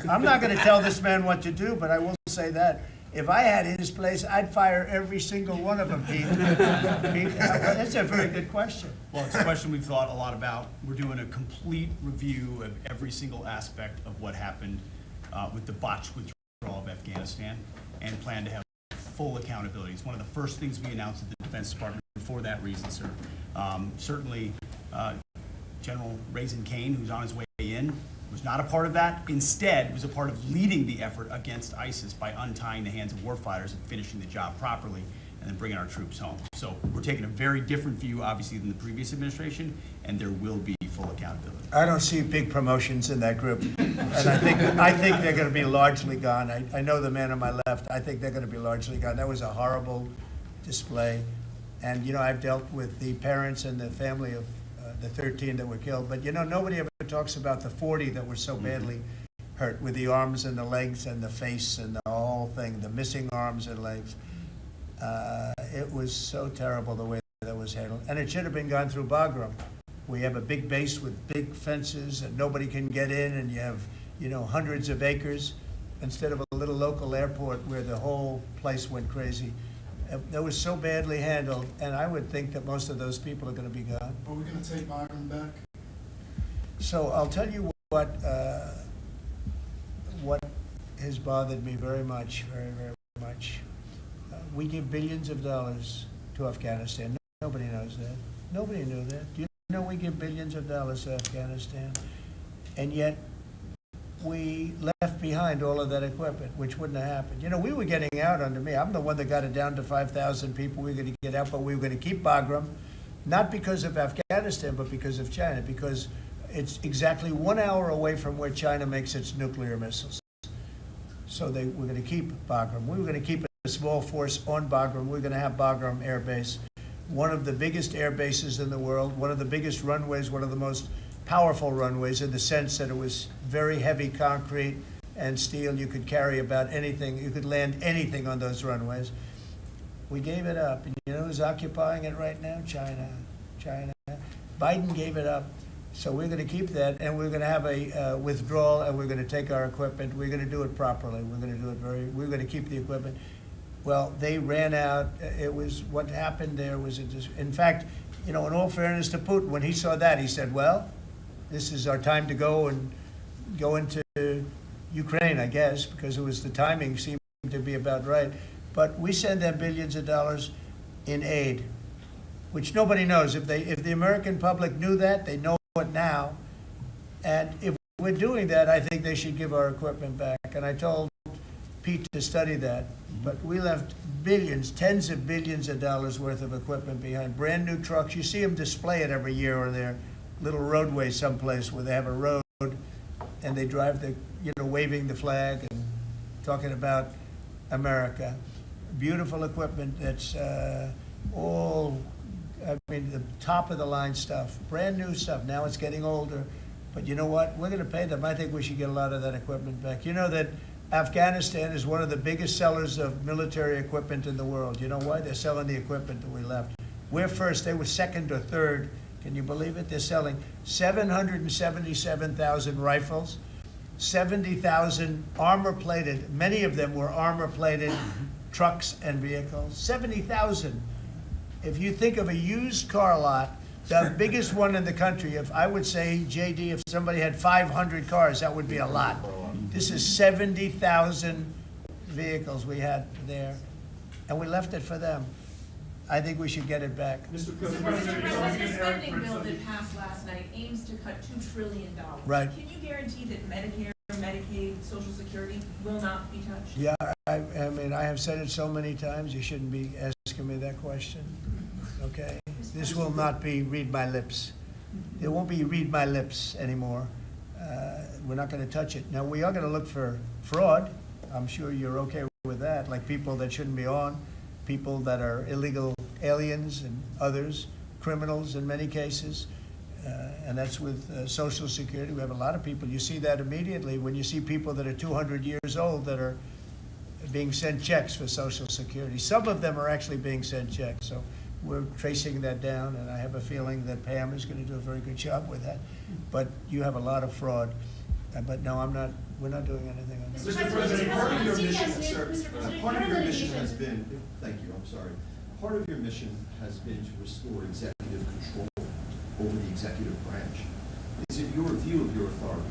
I'm not gonna tell this man what to do, but I will say that. If I had his place, I'd fire every single one of them, Pete. That's a very good question. Well, it's a question we've thought a lot about. We're doing a complete review of every single aspect of what happened with the botched withdrawal of Afghanistan and plan to have full accountability. It's one of the first things we announced at the Defense Department for that reason, sir. Certainly, General Raisin Kane, who's on his way in, was not a part of that. Instead, was a part of leading the effort against ISIS by untying the hands of warfighters and finishing the job properly and then bringing our troops home. So we're taking a very different view, obviously, than the previous administration, and there will be full accountability. I don't see big promotions in that group. And I think they're gonna be largely gone. I know the man on my left. I think they're gonna be largely gone. That was a horrible display. And, you know, I've dealt with the parents and the family of the 13 that were killed, but you know, nobody ever talks about the 40 that were so badly hurt with the arms and the legs and the face and the whole thing, the missing arms and legs. It was so terrible the way that was handled. And it should have been gone through Bagram. We have a big base with big fences and nobody can get in, and you have, you know, hundreds of acres instead of a little local airport where the whole place went crazy. That was so badly handled, and I would think that most of those people are going to be gone. Are we going to take Bagram back? So I'll tell you what has bothered me very much, very much. We give billions of dollars to Afghanistan. Nobody knows that. Nobody knew that. Do you know we give billions of dollars to Afghanistan? And yet we left behind all of that equipment, which wouldn't have happened. You know, we were getting out under me. I'm the one that got it down to 5,000 people. We were going to get out, but we were going to keep Bagram, not because of Afghanistan, but because of China, because it's exactly 1 hour away from where China makes its nuclear missiles. So we're going to keep Bagram. We were going to keep a small force on Bagram. We're going to have Bagram Air Base, one of the biggest air bases in the world, one of the biggest runways, one of the most powerful runways in the sense that it was very heavy concrete and steel. You could carry about anything. You could land anything on those runways. We gave it up. And you know who's occupying it right now? China. Biden gave it up. So we're going to keep that, and we're going to have a withdrawal, and we're going to take our equipment. We're going to do it properly. We're going to do it we're going to keep the equipment. Well, they ran out. It was, what happened there was, in fact, you know, in all fairness to Putin, when he saw that, he said, well, this is our time to go into Ukraine, I guess, because it was the timing seemed to be about right. But we send them billions of dollars in aid, which nobody knows. If the American public knew that, they know it now. And if we're doing that, I think they should give our equipment back. And I told Pete to study that. But we left billions, tens of billions of dollars worth of equipment behind. Brand new trucks. You see them display it every year on their little roadway someplace where they have a road and they drive waving the flag and talking about America. Beautiful equipment that's all, I mean, the top of the line stuff, brand new stuff. Now it's getting older, but you know what? We're going to pay them. I think we should get a lot of that equipment back. You know that Afghanistan is one of the biggest sellers of military equipment in the world. You know why? They're selling the equipment that we left. We're first. They were second or third. Can you believe it? They're selling 777,000 rifles, 70,000 armor-plated. Many of them were armor-plated trucks and vehicles. 70,000. If you think of a used car lot The biggest one in the country. If I would say, JD, if somebody had 500 cars, that would be a lot. This is 70,000 vehicles we had there, and we left it for them. I think we should get it back. Mr. Mr. President, President, the spending bill that passed last night aims to cut $2 trillion. Right. Can you guarantee that Medicare, Medicaid, Social Security will not be touched? Yeah, I mean, I have said it so many times, you shouldn't be asking me that question, okay? This will not be read my lips. It won't be read my lips anymore. We're not gonna touch it. Now, we are gonna look for fraud. I'm sure you're okay with that, like people that shouldn't be on, people that are illegal aliens and others, criminals in many cases. And that's with Social Security. We have a lot of people. You see that immediately when you see people that are 200 years old that are being sent checks for Social Security. Some of them are actually being sent checks. So we're tracing that down, and I have a feeling that Pam is going to do a very good job with that. But you have a lot, of fraud. But no, I'm not. We're not doing anything on that. Mr. President, part of your mission, Mr. sir, President, part of your mission litigation. has been, thank you, I'm sorry. Part of your mission has been to restore executive control over the executive branch. Is it your view of your authority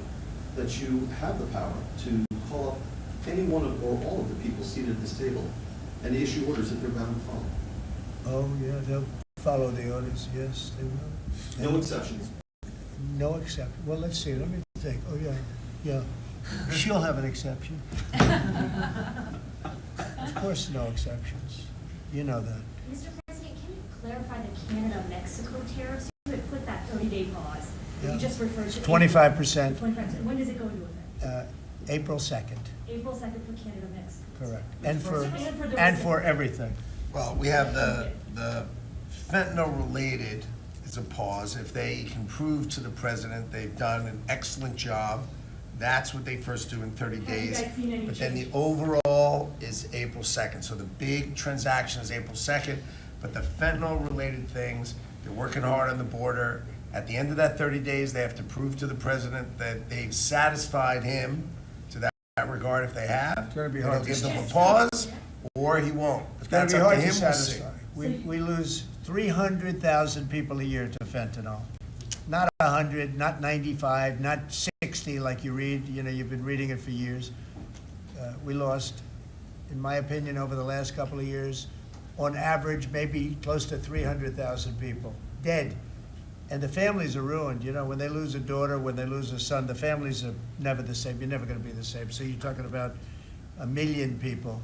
that you have the power to call up any one of or all of the people seated at this table and issue orders that they're bound to follow? Oh, yeah, they'll follow the orders. Yes, they will. No exceptions. No exception. Well, let's see. Let me think. Oh, yeah, yeah. She'll have an exception. Of course, no exceptions. You know that. Mr. President, can you clarify the Canada-Mexico tariffs? You had put that 30-day pause. Yeah. You just referred to 25%. 25%. When does it go into effect? April 2nd. April 2nd for Canada-Mexico. Correct. And for the and rest for of it. everything. Well, we have the fentanyl-related is a pause. If they can prove to the president they've done an excellent job, that's what they first do in 30 Have you days. guys seen any But then the changes? overall is April 2nd. So the big transaction is April 2nd, but the fentanyl-related things, they're working hard on the border. At the end of that 30 days, they have to prove to the president that they've satisfied him to that regard. If they have, It's gonna be then hard he'll to give them a satisfy. pause, or he won't. But It's going that's to be up hard to to him. We'll see. satisfy. We lose 300,000 people a year to fentanyl. Not 100, not 95, not 60 like you read. You know, you've been reading it for years. We lost, in my opinion, over the last couple of years, on average, maybe close to 300,000 people dead. And the families are ruined. You know, when they lose a daughter, when they lose a son, the families are never the same. You're never going to be the same. So you're talking about 1 million people.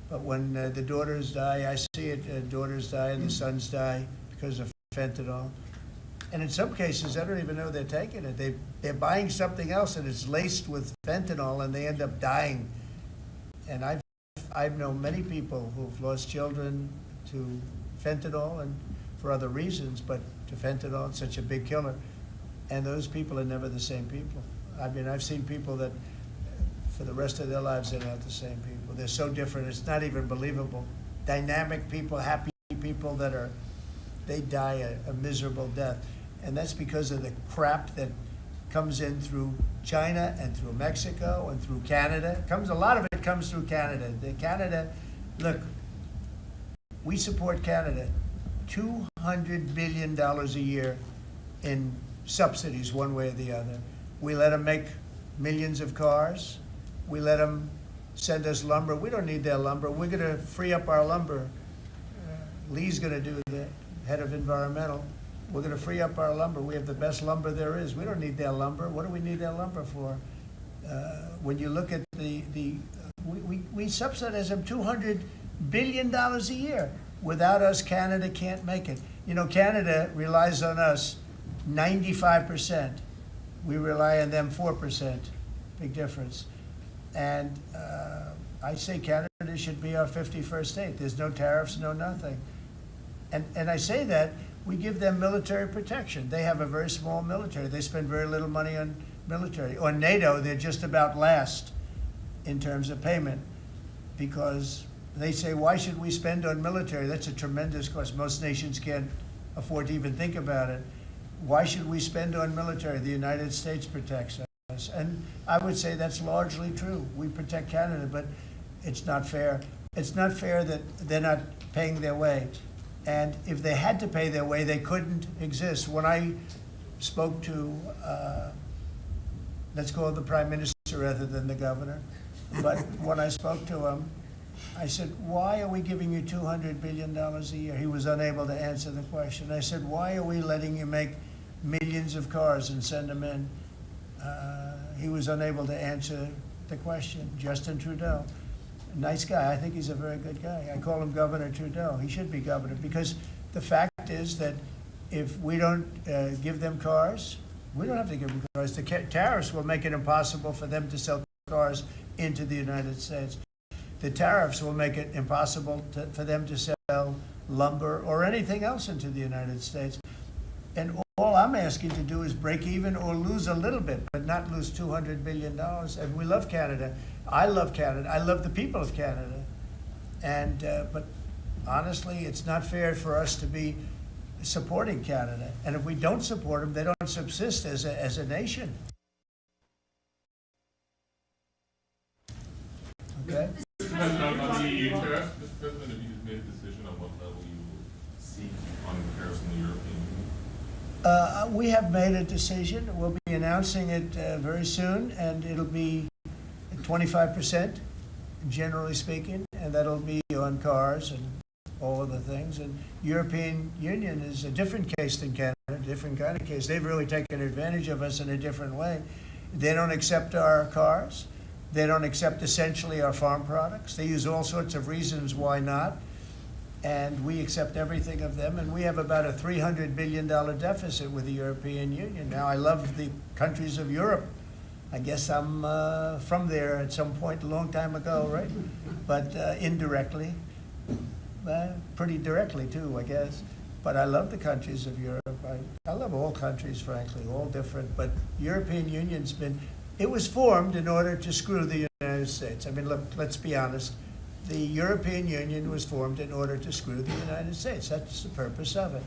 But when the daughters die, I see it, daughters die and the sons die because of fentanyl. And in some cases, I don't even know they're taking it. They're buying something else and it's laced with fentanyl and they end up dying. And I've known many people who've lost children to fentanyl and for other reasons, but to fentanyl, it's such a big killer. And those people are never the same people. I mean, I've seen people that for the rest of their lives, they're not the same people. They're so different, it's not even believable. Dynamic people, happy people they die a miserable death. And that's because of the crap that comes in through China and through Mexico and through Canada. A lot of it comes through Canada. Look, we support Canada. $200 billion a year in subsidies, one way or the other. We let them make millions of cars. We let them send us lumber. We don't need their lumber. We're going to free up our lumber. Lee's going to do the head of environmental. We're going to free up our lumber. We have the best lumber there is. We don't need their lumber. What do we need their lumber for? When you look at we subsidize them $200 billion a year. Without us, Canada can't make it. You know, Canada relies on us 95%. We rely on them 4%. Big difference. And I say Canada should be our 51st state. There's no tariffs, no nothing. And I say that we give them military protection. They have a very small military. They spend very little money on military. On NATO, they're just about last in terms of payment because they say, why should we spend on military? That's a tremendous cost. Most nations can't afford to even think about it. Why should we spend on military? The United States protects us. And I would say that's largely true. We protect Canada, but it's not fair. It's not fair that they're not paying their way. And if they had to pay their way, they couldn't exist. When I spoke to, let's call it the Prime Minister rather than the governor, but when I spoke to him, I said, why are we giving you $200 billion a year? He was unable to answer the question. I said, why are we letting you make millions of cars and send them in? He was unable to answer the question. Justin Trudeau, nice guy. I think he's a very good guy. I call him Governor Trudeau. He should be governor, because the fact is that if we don't give them cars, we don't have to give them cars. The tariffs will make it impossible for them to sell cars into the United States. The tariffs will make it impossible for them to sell lumber or anything else into the United States. And all I'm asking to do is break even or lose a little bit, but not lose $200 billion. And we love Canada. I love Canada. I love the people of Canada. And but honestly, it's not fair for us to be supporting Canada. And if we don't support them, they don't subsist as a nation. Okay? Mr. President, on the EU tariffs, Mr. President, have you just made a decision on what level you will seek on tariffs in the European Union? We have made a decision. We'll be announcing it very soon, and it'll be 25%, generally speaking, and that'll be on cars and all of the things. And European Union is a different case than Canada, a different kind of case. They've really taken advantage of us in a different way. They don't accept our cars. They don't accept essentially our farm products. They use all sorts of reasons why not. And we accept everything of them, and we have about a $300 billion deficit with the European Union. Now, I love the countries of Europe. I guess I'm from there at some point a long time ago, right? But indirectly, pretty directly too, I guess. But I love the countries of Europe. I love all countries, frankly, all different. But European Union's been, it was formed in order to screw the United States. I mean, look, let's be honest. The European Union was formed in order to screw the United States. That's the purpose of it.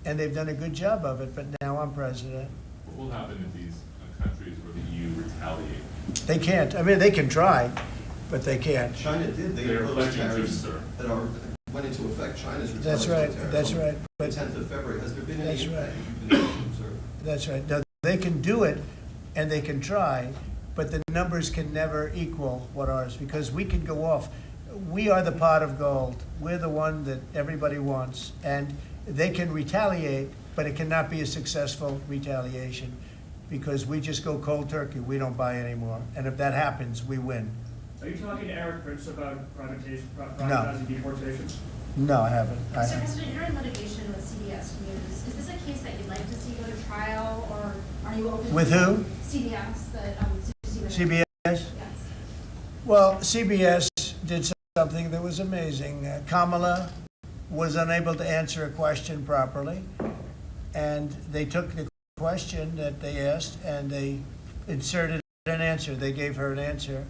And they've done a good job of it, but now I'm president. What will happen if these countries or the EU retaliate? They can't. I mean, they can try, but they can't. China did. They They're imposed pledging to, tariffs sir. that went into effect. China's That's right. tariffs That's on right. the But 10th of February. Has there been any That's impact right. you've been able to observe? That's right. Now, they can do it, and they can try, but the numbers can never equal what ours, because we can go off. We are the pot of gold. We're the one that everybody wants, and they can retaliate, but it cannot be a successful retaliation, because we just go cold turkey. We don't buy anymore, and if that happens, we win. Are you talking to Eric Prince about privatizing deportations? No, I haven't. I Mr. haven't. President, you're in litigation with CBS News. Is this a case that you'd like to see go to trial, or are you open? With to who? CBS, CBS? Yes. Well, CBS did something that was amazing. Kamala was unable to answer a question properly, and they took the question that they asked and they inserted an answer. They gave her an answer.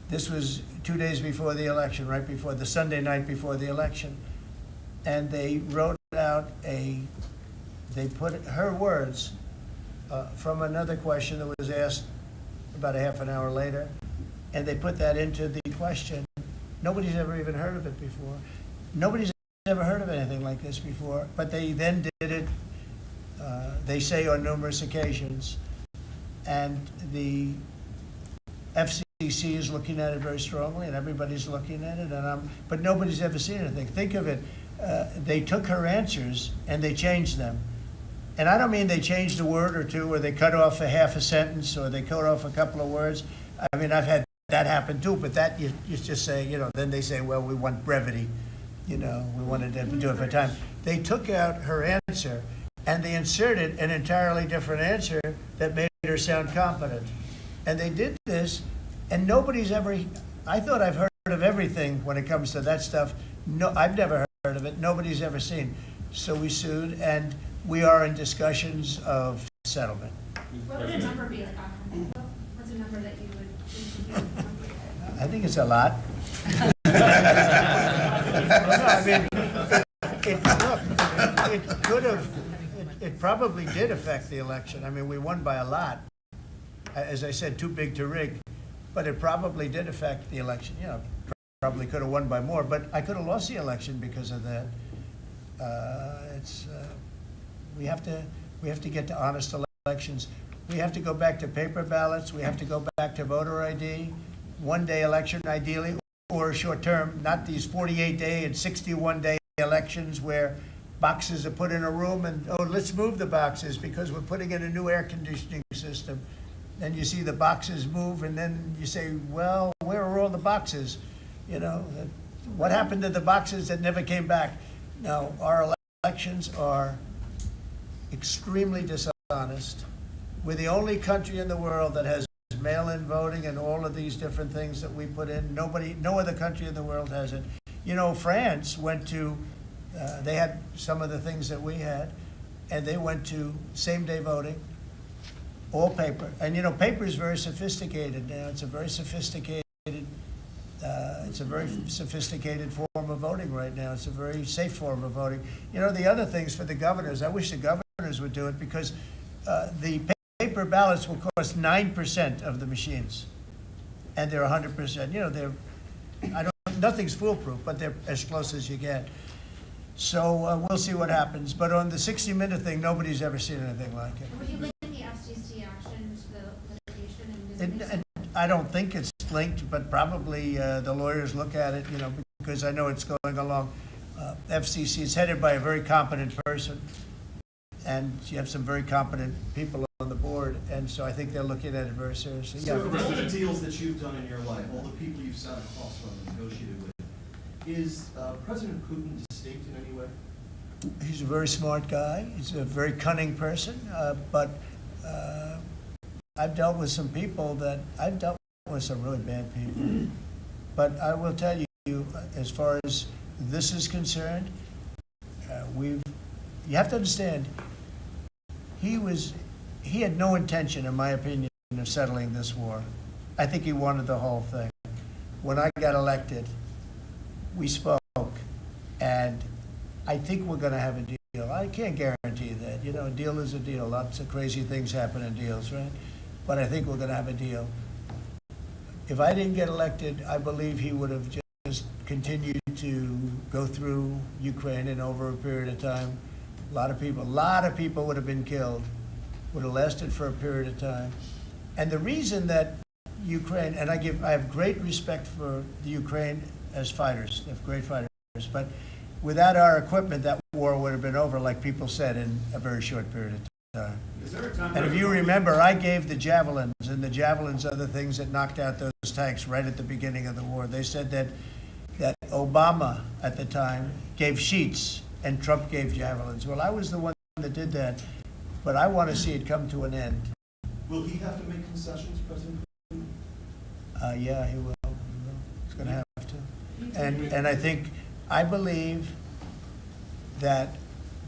This was 2 days before the election, right before the Sunday night before the election. And they wrote out they put her words from another question that was asked about a half an hour later, and they put that into the question. Nobody's ever even heard of it before. Nobody's ever heard of anything like this before, but they then did it, they say, on numerous occasions. And the FCC is looking at it very strongly, and everybody's looking at it, but nobody's ever seen anything. Think of it, they took her answers and they changed them. And I don't mean they changed a word or two, or they cut off a half a sentence, or they cut off a couple of words. I mean, I've had that happen too, but that you just say, then they say, well, we want brevity, we wanted to do it for time. They took out her answer and they inserted an entirely different answer that made her sound competent. And they did this, and nobody's ever, I thought I've heard of everything when it comes to that stuff. No, I've never heard of it. Nobody's ever seen. So we sued, and we are in discussions of settlement. What would a number be like? What's a number that you would think would be appropriate? I think it's a lot. I mean, it could have, it probably did affect the election. I mean, we won by a lot. As I said, too big to rig, but it probably did affect the election. Probably could have won by more, but I could have lost the election because of that. We have to get to honest elections. We have to go back to paper ballots. We have to go back to voter ID, one-day election ideally, or short term, not these 48-day and 61-day elections where boxes are put in a room and, oh, let's move the boxes because we're putting in a new air conditioning system. Then you see the boxes move and then you say, well, where are all the boxes? You know, what happened to the boxes that never came back? No, our elections are extremely dishonest. We're the only country in the world that has mail-in voting and all of these different things that we put in. No other country in the world has it. You know, France went to, they had some of the things that we had, and they went to same-day voting, all paper. And you know, paper is very sophisticated now. It's a very sophisticated form of voting right now. It's a very safe form of voting. You know, the other things for the governors, I wish the governors would do it because the paper ballots will cost 9% of the machines, and they're 100%. You know, nothing's foolproof, but they're as close as you get. So we'll see what happens. But on the 60-minute thing, nobody's ever seen anything like it. Would you link the FCC action to the litigation? And I don't think it's linked, but probably the lawyers look at it, you know, because I know it's going along. FCC is headed by a very competent person, and you have some very competent people on the board, and so I think they're looking at it very seriously. So of all the deals that you've done in your life, all the people you've sat across from and negotiated with, is President Putin distinct in any way? He's a very smart guy. He's a very cunning person, but I've dealt with some people that, I've dealt with some really bad people. But I will tell you, as far as this is concerned, you have to understand, he had no intention, in my opinion, of settling this war. I think he wanted the whole thing. When I got elected, we spoke, and I think we're going to have a deal. I can't guarantee that. You know, a deal is a deal. Lots of crazy things happen in deals, right? But I think we're going to have a deal. If I didn't get elected, I believe he would have just continued to go through Ukraine, and over a period of time, a lot of people would have been killed, would have lasted for a period of time. And the reason that Ukraine, and I have great respect for the Ukraine as fighters, they're great fighters, but without our equipment, that war would have been over, like people said, in a very short period of time. And if you remember, I gave the javelins, and the javelins are the things that knocked out those tanks right at the beginning of the war. They said that Obama at the time gave sheets and Trump gave javelins. Well, I was the one that did that, but I want to see it come to an end. Will he have to make concessions, President Putin? Yeah, he will. He's going to have to. And I believe that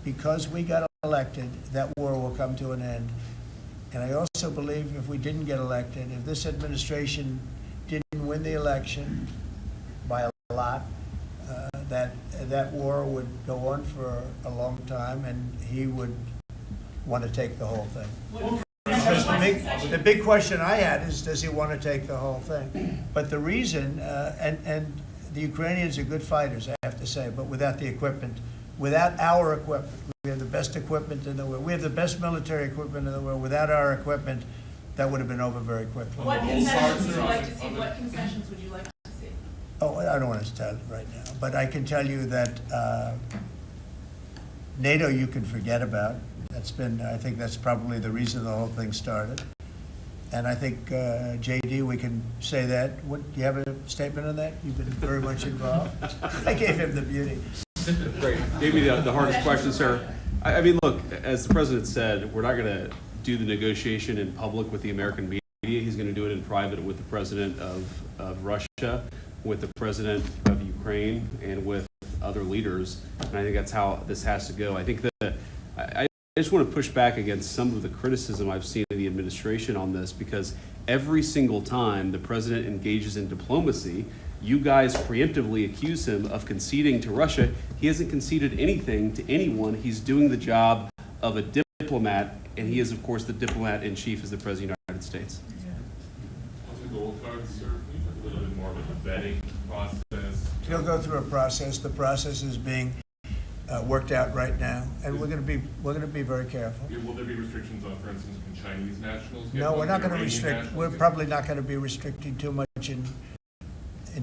because we got elected, that war will come to an end. And I also believe if we didn't get elected, if this administration didn't win the election by a lot, that war would go on for a long time, and he would want to take the whole thing. Because the big question I had is, does he want to take the whole thing? But the reason, and the Ukrainians are good fighters, I have to say, but without the equipment, without our equipment, we have the best equipment in the world. We have the best military equipment in the world. Without our equipment, that would have been over very quickly. What concessions would you like to see? What concessions would you like to see? Oh, I don't want to tell it right now, but I can tell you that NATO you can forget about. I think that's probably the reason the whole thing started. And I think, JD, we can say that. Do you have a statement on that? You've been very much involved. I gave him the beauty. Great. Gave me the hardest question, sir. I mean, look, as the president said, we're not going to do the negotiation in public with the American media. He's going to do it in private with the president of Russia, with the president of Ukraine, and with other leaders. And I think that's how this has to go. I think that I just want to push back against some of the criticism I've seen of the administration on this, because every single time the president engages in diplomacy, you guys preemptively accuse him of conceding to Russia. He hasn't conceded anything to anyone. He's doing the job of a diplomat, and he is, of course, the diplomat in chief as the president of the United States. On the gold card, sir, can you talk a little bit more about the vetting process? He'll go through a process. The process is being worked out right now, and we're going to be very careful. Yeah, will there be restrictions on, for instance, can Chinese nationals get No, one? we're not Can going to Iranian restrict. nationals We're get probably not going to be restricting too much in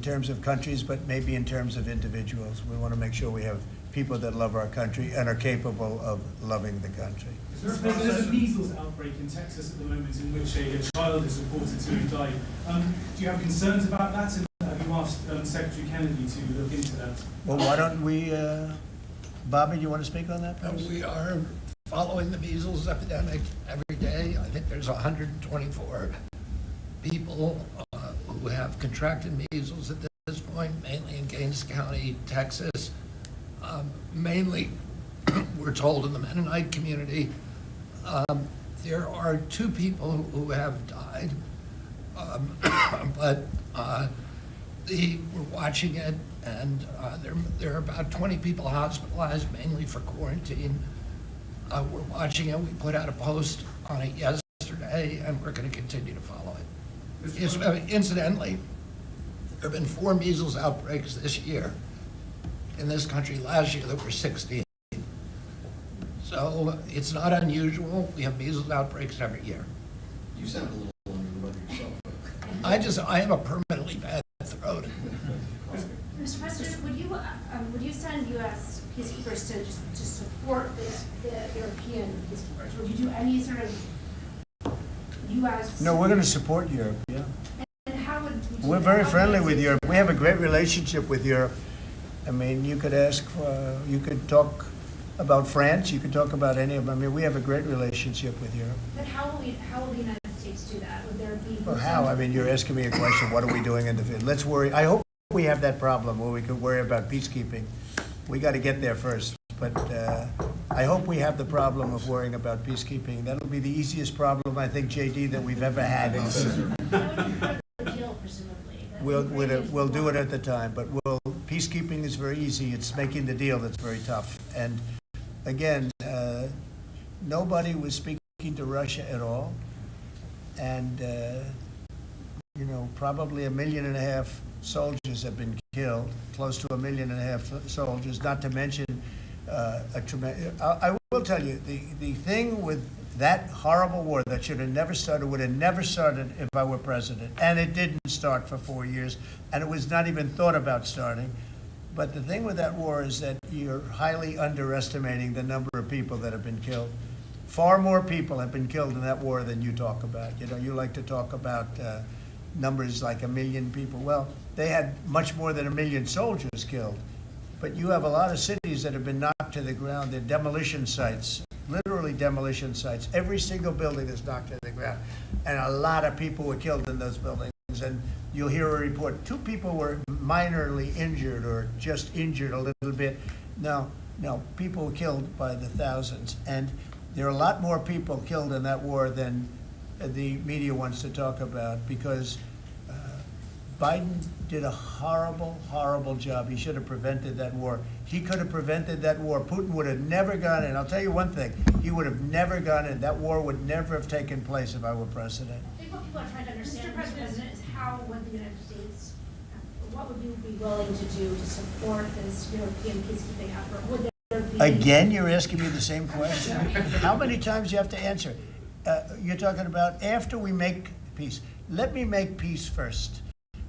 terms of countries, but maybe in terms of individuals. We want to make sure we have people that love our country and are capable of loving the country. There's a measles outbreak in Texas at the moment in which a child is reported to have died. Do you have concerns about that? And have you asked Secretary Kennedy to look into that? Well, why don't we, Bobby, do you want to speak on that? We are following the measles epidemic every day. I think there's 124 people who have contracted measles at this point, mainly in Gaines County, Texas. Mainly, we're told in the Mennonite community. There are 2 people who have died, but we're watching it, and there are about 20 people hospitalized, mainly for quarantine. We're watching it. We put out a post on it yesterday, and we're going to continue to follow it. Incidentally, there have been 4 measles outbreaks this year in this country. Last year, there were 16. So it's not unusual. We have measles outbreaks every year. You sound a little under the weather yourself. I have a permanently bad throat. Mr. President, would you send U.S. peacekeepers to support the European peacekeepers? Would you do any sort of U.S.? No, we're going to support Europe, yeah. And how would you do We're that? very How friendly would with you- Europe. We have a great relationship with Europe. I mean, you could ask, you could talk about France, you could talk about any of them. I mean, we have a great relationship with Europe. But how will the United States do that? Would there be? Well, how? I mean, you're asking me a question, what are we doing in the field? Let's worry, I hope we have that problem where we could worry about peacekeeping. We got to get there first. But I hope we have the problem of worrying about peacekeeping. That'll be the easiest problem, I think, JD, that we've ever had. That would be part of the deal, presumably. That would be We'll do it at the time, but peacekeeping is very easy. It's making the deal that's very tough. And again, nobody was speaking to Russia at all. And, probably 1.5 million soldiers have been killed, close to 1.5 million soldiers, not to mention a tremendous, I will tell you, the thing with that horrible war that should have never started, would have never started if I were president. And it didn't start for 4 years, and it was not even thought about starting. But the thing with that war is that you're highly underestimating the number of people that have been killed. Far more people have been killed in that war than you talk about. You like to talk about numbers like 1 million people. Well, they had much more than 1 million soldiers killed. But you have a lot of cities that have been knocked to the ground. They're demolition sites, literally demolition sites. Every single building is knocked to the ground. And a lot of people were killed in those buildings. And you'll hear a report, 2 people were minorly injured or just injured a little bit. No, people were killed by the thousands. And there are a lot more people killed in that war than the media wants to talk about, because Biden did a horrible, horrible job. He should have prevented that war. He could have prevented that war. Putin would have never gone in. I'll tell you one thing, he would have never gone in. That war would never have taken place if I were president. I think what people are trying to understand, Mr. President, is how would the United States, what would you be willing to do to support this European peacekeeping effort? Would there be? Again, you're asking me the same question? How many times do you have to answer? You're talking about after we make peace. Let me make peace first.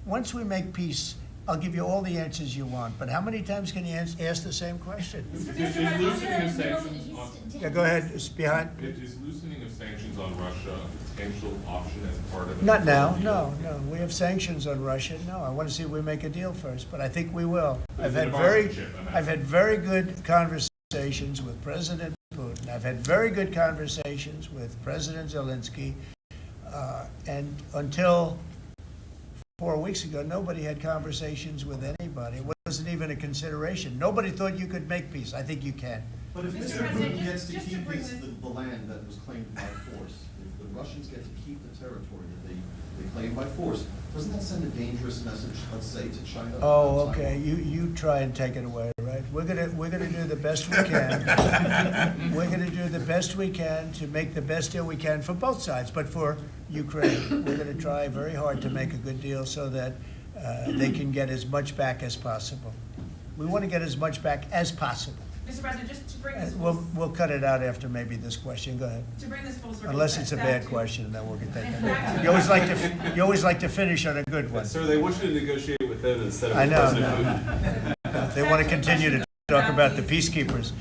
Once we make peace, I'll give you all the answers you want. But how many times can you ask the same question? Is loosening of sanctions on, Yeah, go ahead. It's behind. is loosening of sanctions on Russia a potential option as part of? Not now. No. We have sanctions on Russia. No, I want to see if we make a deal first, but I think we will. I've had very good conversations with President Putin. I've had very good conversations with President Zelensky, and until 4 weeks ago, nobody had conversations with anybody. It wasn't even a consideration. Nobody thought you could make peace. I think you can. But if Mr. Putin gets to keep the land that was claimed by force, if the Russians get to keep the territory that they claim by force, doesn't that send a dangerous message, let's say, to China? Oh, okay. You try and take it away, right? We're gonna do the best we can. We're gonna do the best we can to make the best deal we can for both sides, but for Ukraine, we're gonna try very hard to make a good deal so that they can get as much back as possible. We want to get as much back as possible. Mr. President, just to bring this We'll cut it out after maybe this question. Go ahead. to bring this full circle. Unless it's a back bad to- question, then we'll get that. Back to- You always like to finish on a good one. Sir, they want you to negotiate with them instead of I with know, President Putin. They want to continue to talk about the peacekeepers.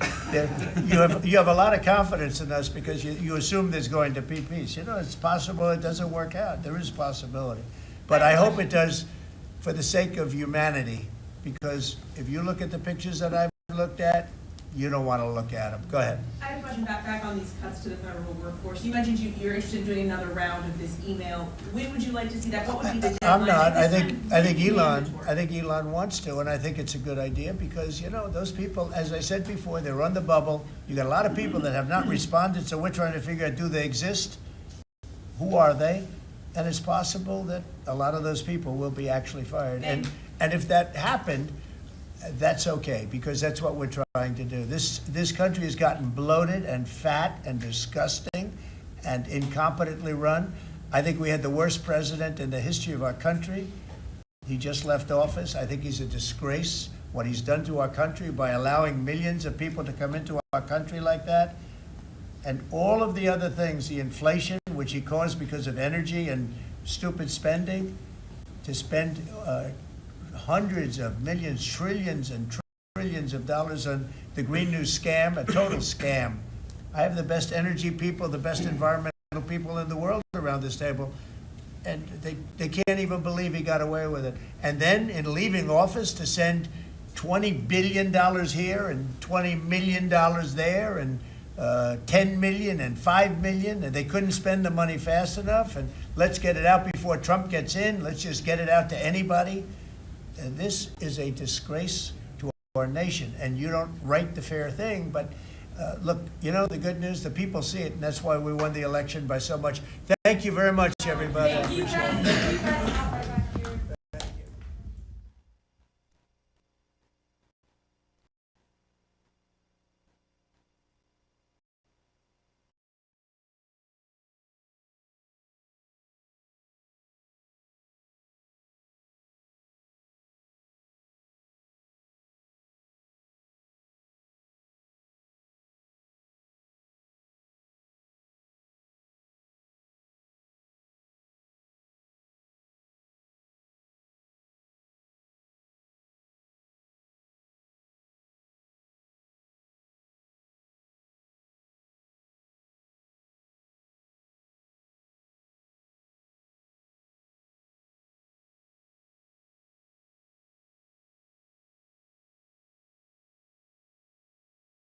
You have a lot of confidence in us because you assume there's going to be peace. You know, it's possible it doesn't work out. There is possibility. But I hope it does for the sake of humanity, because if you look at the pictures that I've looked at, you don't want to look at them. Go ahead. I have a question back on these cuts to the federal workforce. You mentioned you're interested in doing another round of this email. When would you like to see that? What would be the deadline? I'm not. I This think time, would be Elon. mandatory. I think Elon wants to, and I think it's a good idea because those people, as I said before, they're on the bubble. You got a lot of people that have not responded, so we're trying to figure out: do they exist? Who are they? And it's possible that a lot of those people will be actually fired. And if that happened, that's okay, because that's what we're trying to do. This country has gotten bloated and fat and disgusting and incompetently run. I think we had the worst president in the history of our country. He just left office. I think he's a disgrace, what he's done to our country by allowing millions of people to come into our country like that. And all of the other things, the inflation, which he caused because of energy and stupid spending, to spend hundreds of millions, trillions and trillions of dollars on the Green New scam, a total scam. I have the best energy people, the best environmental people in the world around this table, and they can't even believe he got away with it. And then in leaving office to send $20 billion here and $20 million there and 10 million and 5 million, and they couldn't spend the money fast enough, and let's get it out before Trump gets in, let's just get it out to anybody. And this is a disgrace to our nation, and you don't write the fair thing, but look, the good news, the people see it, and that's why we won the election by so much. Thank you very much, everybody. Thank you, President.